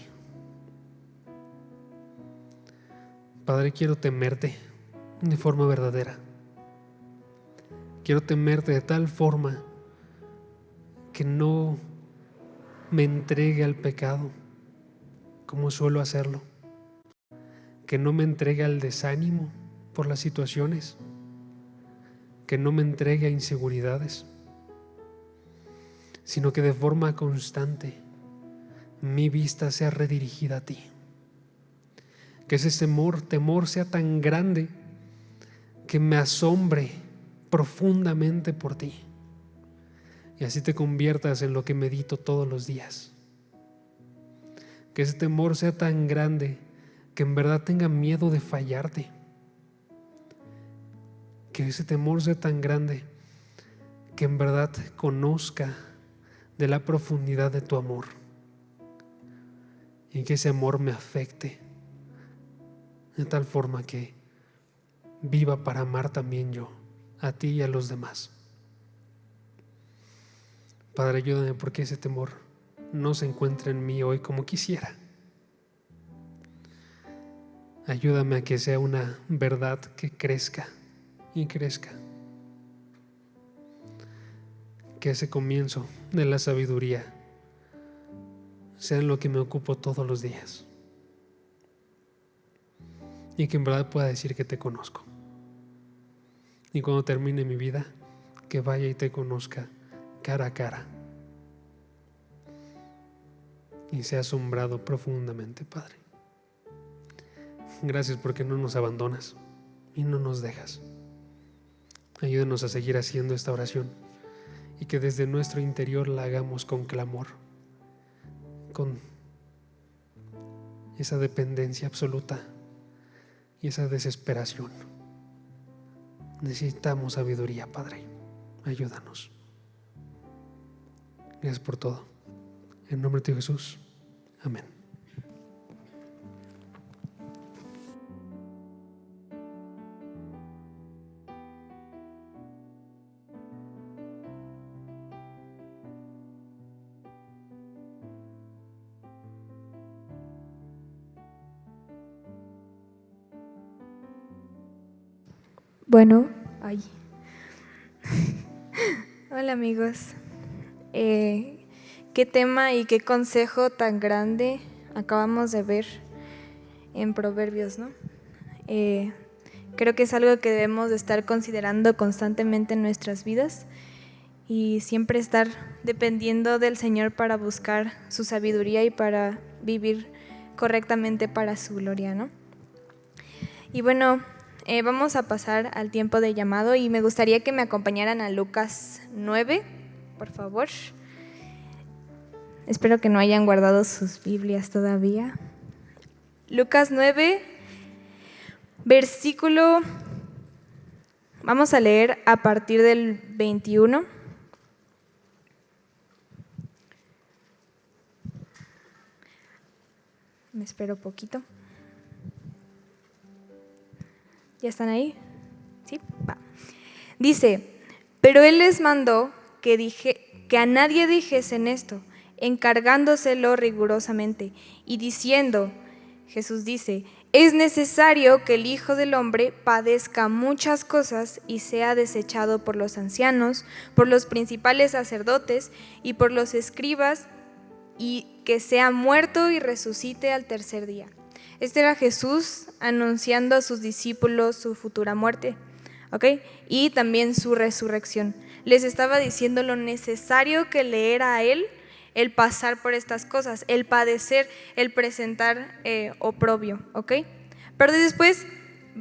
Padre, quiero temerte de forma verdadera. Quiero temerte de tal forma que no me entregue al pecado como suelo hacerlo, que no me entregue al desánimo por las situaciones, que no me entregue a inseguridades, sino que de forma constante mi vista sea redirigida a ti. Que ese temor sea tan grande que me asombre profundamente por ti, y así te conviertas en lo que medito todos los días. Que ese temor sea tan grande que en verdad tenga miedo de fallarte. Que ese temor sea tan grande que en verdad conozca de la profundidad de tu amor, y que ese amor me afecte de tal forma que viva para amar también yo a ti y a los demás. Padre, ayúdame porque ese temor no se encuentra en mí hoy como quisiera. Ayúdame a que sea una verdad que crezca y crezca. Que ese comienzo de la sabiduría sea en lo que me ocupo todos los días, y que en verdad pueda decir que te conozco. Y cuando termine mi vida, que vaya y te conozca cara a cara y sea asombrado profundamente, Padre. Gracias porque no nos abandonas y no nos dejas. Ayúdanos a seguir haciendo esta oración y que desde nuestro interior la hagamos con clamor, con esa dependencia absoluta y esa desesperación. Necesitamos sabiduría, Padre. Ayúdanos. Gracias por todo. En nombre de Jesús. Amén. Bueno, hola amigos. Qué tema y qué consejo tan grande acabamos de ver en Proverbios, ¿no? Creo que es algo que debemos de estar considerando constantemente en nuestras vidas y siempre estar dependiendo del Señor para buscar su sabiduría y para vivir correctamente para su gloria, ¿no? Y bueno, vamos a pasar al tiempo de llamado y me gustaría que me acompañaran a Lucas 9, por favor. Espero que no hayan guardado sus Biblias todavía. Lucas 9, versículo, vamos a leer a partir del 21. Me espero poquito. ¿Ya están ahí? ¿Sí? Va. Dice, pero él les mandó que a nadie dijesen esto, encargándoselo rigurosamente y diciendo, Jesús dice, es necesario que el Hijo del Hombre padezca muchas cosas y sea desechado por los ancianos, por los principales sacerdotes y por los escribas, y que sea muerto y resucite al tercer día. Este era Jesús anunciando a sus discípulos su futura muerte, ¿ok? Y también su resurrección. Les estaba diciendo lo necesario que le era a él el pasar por estas cosas, el padecer, el presentar oprobio, ¿ok? Pero después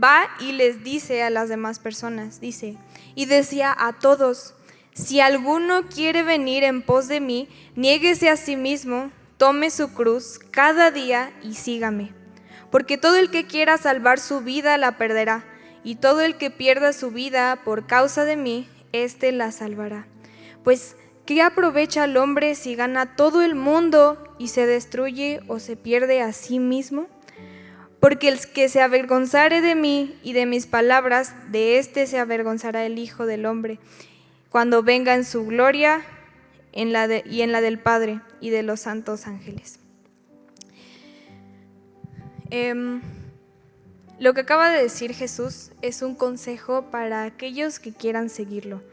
va y les dice a las demás personas, dice, y decía a todos, si alguno quiere venir en pos de mí, niéguese a sí mismo, tome su cruz cada día y sígame. Porque todo el que quiera salvar su vida la perderá, y todo el que pierda su vida por causa de mí, éste la salvará. Pues, ¿qué aprovecha el hombre si gana todo el mundo y se destruye o se pierde a sí mismo? Porque el que se avergonzare de mí y de mis palabras, de éste se avergonzará el Hijo del Hombre, cuando venga en su gloria y en la del Padre y de los santos ángeles. Lo que acaba de decir Jesús es un consejo para aquellos que quieran seguirlo.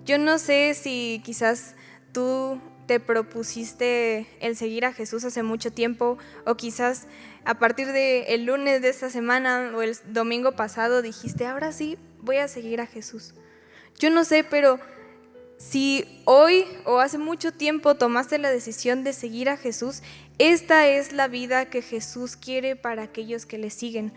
Yo no sé si quizás tú te propusiste el seguir a Jesús hace mucho tiempo, o quizás a partir del lunes de esta semana o el domingo pasado dijiste, ahora sí voy a seguir a Jesús. Yo no sé, pero si hoy o hace mucho tiempo tomaste la decisión de seguir a Jesús, esta es la vida que Jesús quiere para aquellos que le siguen.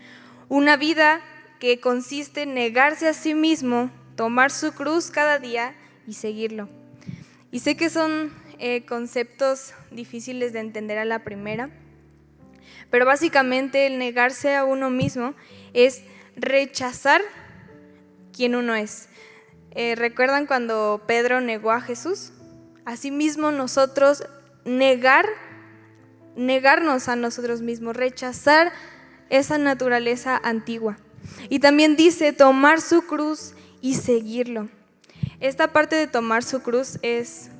Una vida que consiste en negarse a sí mismo, tomar su cruz cada día y seguirlo. Y sé que son conceptos difíciles de entender a la primera, pero básicamente el negarse a uno mismo es rechazar quien uno es. ¿Recuerdan cuando Pedro negó a Jesús? Asimismo nosotros negarnos a nosotros mismos, rechazar esa naturaleza antigua. Y también dice tomar su cruz y seguirlo. Esta parte de tomar su cruz es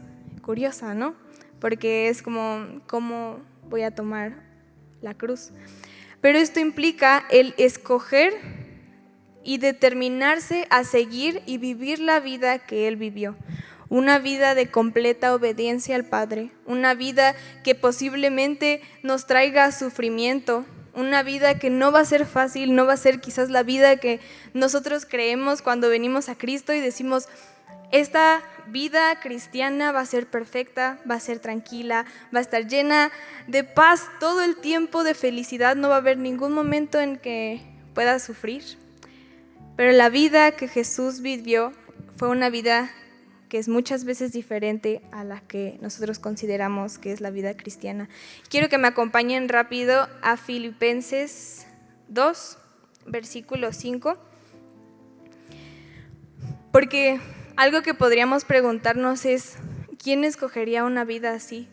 curiosa, ¿no? Porque es como, ¿cómo voy a tomar la cruz? Pero esto implica el escoger y determinarse a seguir y vivir la vida que Él vivió. Una vida de completa obediencia al Padre, una vida que posiblemente nos traiga sufrimiento, una vida que no va a ser fácil, no va a ser quizás la vida que nosotros creemos cuando venimos a Cristo y decimos, Esta vida cristiana va a ser perfecta, va a ser tranquila, va a estar llena de paz todo el tiempo, de felicidad, no va a haber ningún momento en que puedas sufrir. Pero la vida que Jesús vivió fue una vida que es muchas veces diferente a la que nosotros consideramos que es la vida cristiana. Quiero que me acompañen rápido a Filipenses 2, versículo 5, porque algo que podríamos preguntarnos es, ¿quién escogería una vida así?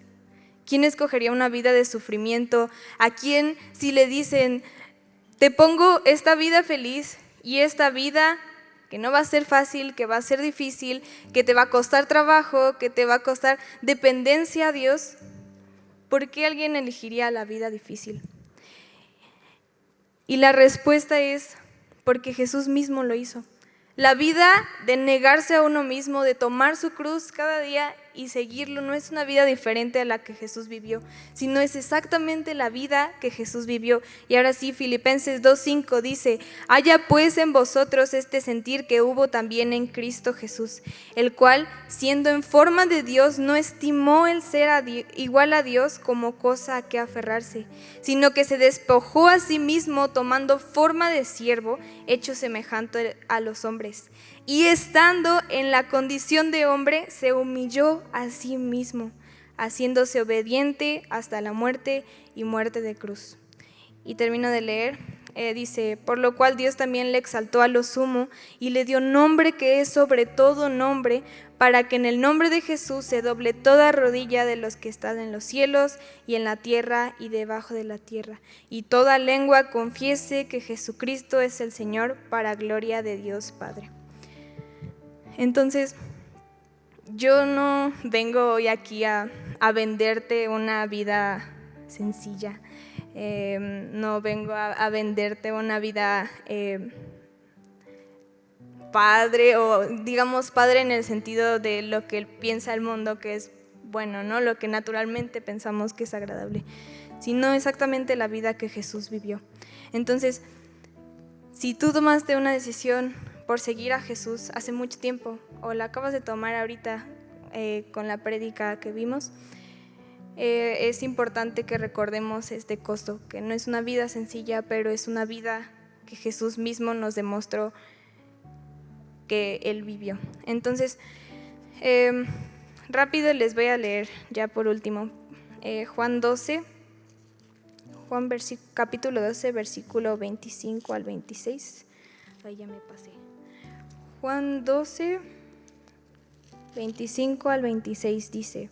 ¿Quién escogería una vida de sufrimiento? ¿A quién si le dicen, te pongo esta vida feliz y esta vida que no va a ser fácil, que va a ser difícil, que te va a costar trabajo, que te va a costar dependencia a Dios? ¿Por qué alguien elegiría la vida difícil? Y la respuesta es porque Jesús mismo lo hizo. La vida de negarse a uno mismo, de tomar su cruz cada día y seguirlo, no es una vida diferente a la que Jesús vivió, sino es exactamente la vida que Jesús vivió. Y ahora sí, Filipenses 2:5 dice, haya pues en vosotros este sentir que hubo también en Cristo Jesús, el cual, siendo en forma de Dios, no estimó el ser igual a Dios como cosa a que aferrarse, sino que se despojó a sí mismo, tomando forma de siervo, hecho semejante a los hombres. Y estando en la condición de hombre, se humilló a sí mismo, haciéndose obediente hasta la muerte y muerte de cruz. Y termino de leer, dice, por lo cual Dios también le exaltó a lo sumo y le dio nombre que es sobre todo nombre, para que en el nombre de Jesús se doble toda rodilla de los que están en los cielos y en la tierra y debajo de la tierra, y toda lengua confiese que Jesucristo es el Señor, para gloria de Dios Padre. Entonces, yo no vengo hoy aquí a venderte una vida sencilla, no vengo a venderte una vida padre, o digamos padre en el sentido de lo que piensa el mundo que es bueno, ¿no? Lo que naturalmente pensamos que es agradable, sino exactamente la vida que Jesús vivió. Entonces, si tú tomaste una decisión por seguir a Jesús hace mucho tiempo, o la acabas de tomar ahorita con la prédica que vimos, es importante que recordemos este costo, que no es una vida sencilla, pero es una vida que Jesús mismo nos demostró que Él vivió. Entonces, rápido les voy a leer ya por último, Juan capítulo 12, versículo 25 al 26. Ahí ya me pasé. Juan 12, 25 al 26 dice,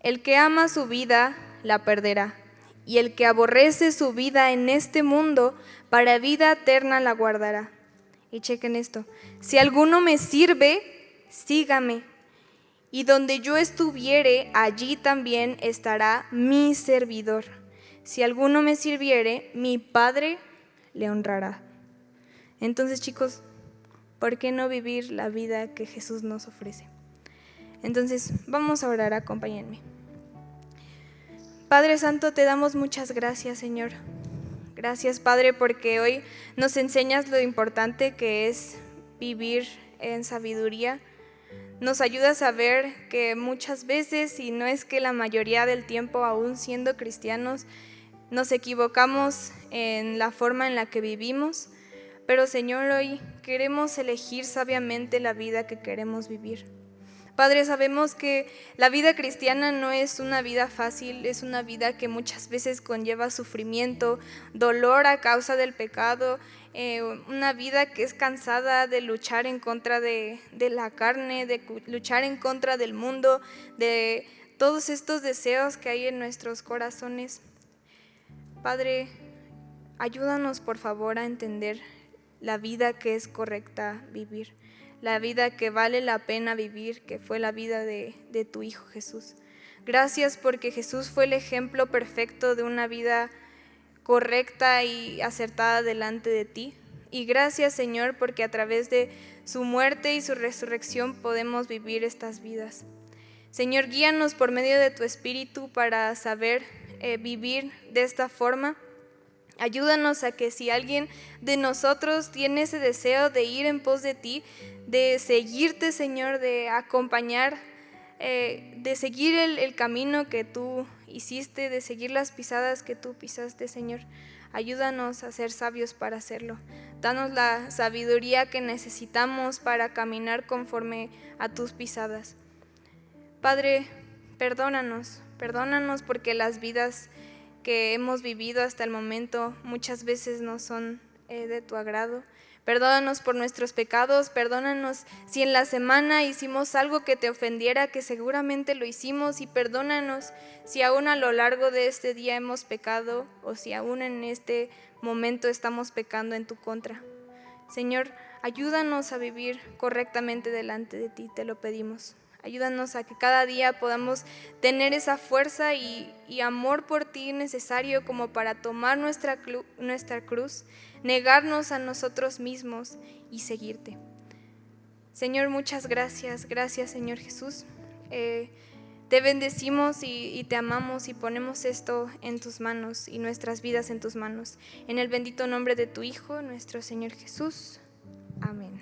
el que ama su vida la perderá, y el que aborrece su vida en este mundo, para vida eterna la guardará. Y chequen esto, si alguno me sirve, sígame, y donde yo estuviere, allí también estará mi servidor. Si alguno me sirviere, mi Padre le honrará. Entonces, chicos, ¿por qué no vivir la vida que Jesús nos ofrece? Entonces, vamos a orar, acompáñenme. Padre Santo, te damos muchas gracias, Señor. Gracias, Padre, porque hoy nos enseñas lo importante que es vivir en sabiduría. Nos ayudas a ver que muchas veces, y no es que la mayoría del tiempo, aún siendo cristianos, nos equivocamos en la forma en la que vivimos. Pero, Señor, hoy queremos elegir sabiamente la vida que queremos vivir. Padre, sabemos que la vida cristiana no es una vida fácil, es una vida que muchas veces conlleva sufrimiento, dolor a causa del pecado, una vida que es cansada de luchar en contra de la carne, de luchar en contra del mundo, de todos estos deseos que hay en nuestros corazones. Padre, ayúdanos por favor a entender la vida que es correcta vivir, la vida que vale la pena vivir, que fue la vida de tu Hijo Jesús. Gracias porque Jesús fue el ejemplo perfecto de una vida correcta y acertada delante de ti. Y gracias, Señor, porque a través de su muerte y su resurrección podemos vivir estas vidas. Señor, guíanos por medio de tu Espíritu para saber vivir de esta forma. Ayúdanos a que si alguien de nosotros tiene ese deseo de ir en pos de ti, de seguirte, Señor, de acompañar, de seguir el camino que tú hiciste, de seguir las pisadas que tú pisaste, Señor, ayúdanos a ser sabios para hacerlo. Danos la sabiduría que necesitamos para caminar conforme a tus pisadas. Padre, perdónanos porque las vidas que hemos vivido hasta el momento muchas veces no son de tu agrado. Perdónanos por nuestros pecados, perdónanos si en la semana hicimos algo que te ofendiera, que seguramente lo hicimos, y perdónanos si aún a lo largo de este día hemos pecado o si aún en este momento estamos pecando en tu contra. Señor, ayúdanos a vivir correctamente delante de ti, te lo pedimos. Ayúdanos a que cada día podamos tener esa fuerza y amor por ti necesario como para tomar nuestra cruz, negarnos a nosotros mismos y seguirte. Señor, muchas gracias. Gracias, Señor Jesús. Te bendecimos y te amamos y ponemos esto en tus manos y nuestras vidas en tus manos. En el bendito nombre de tu Hijo, nuestro Señor Jesús. Amén.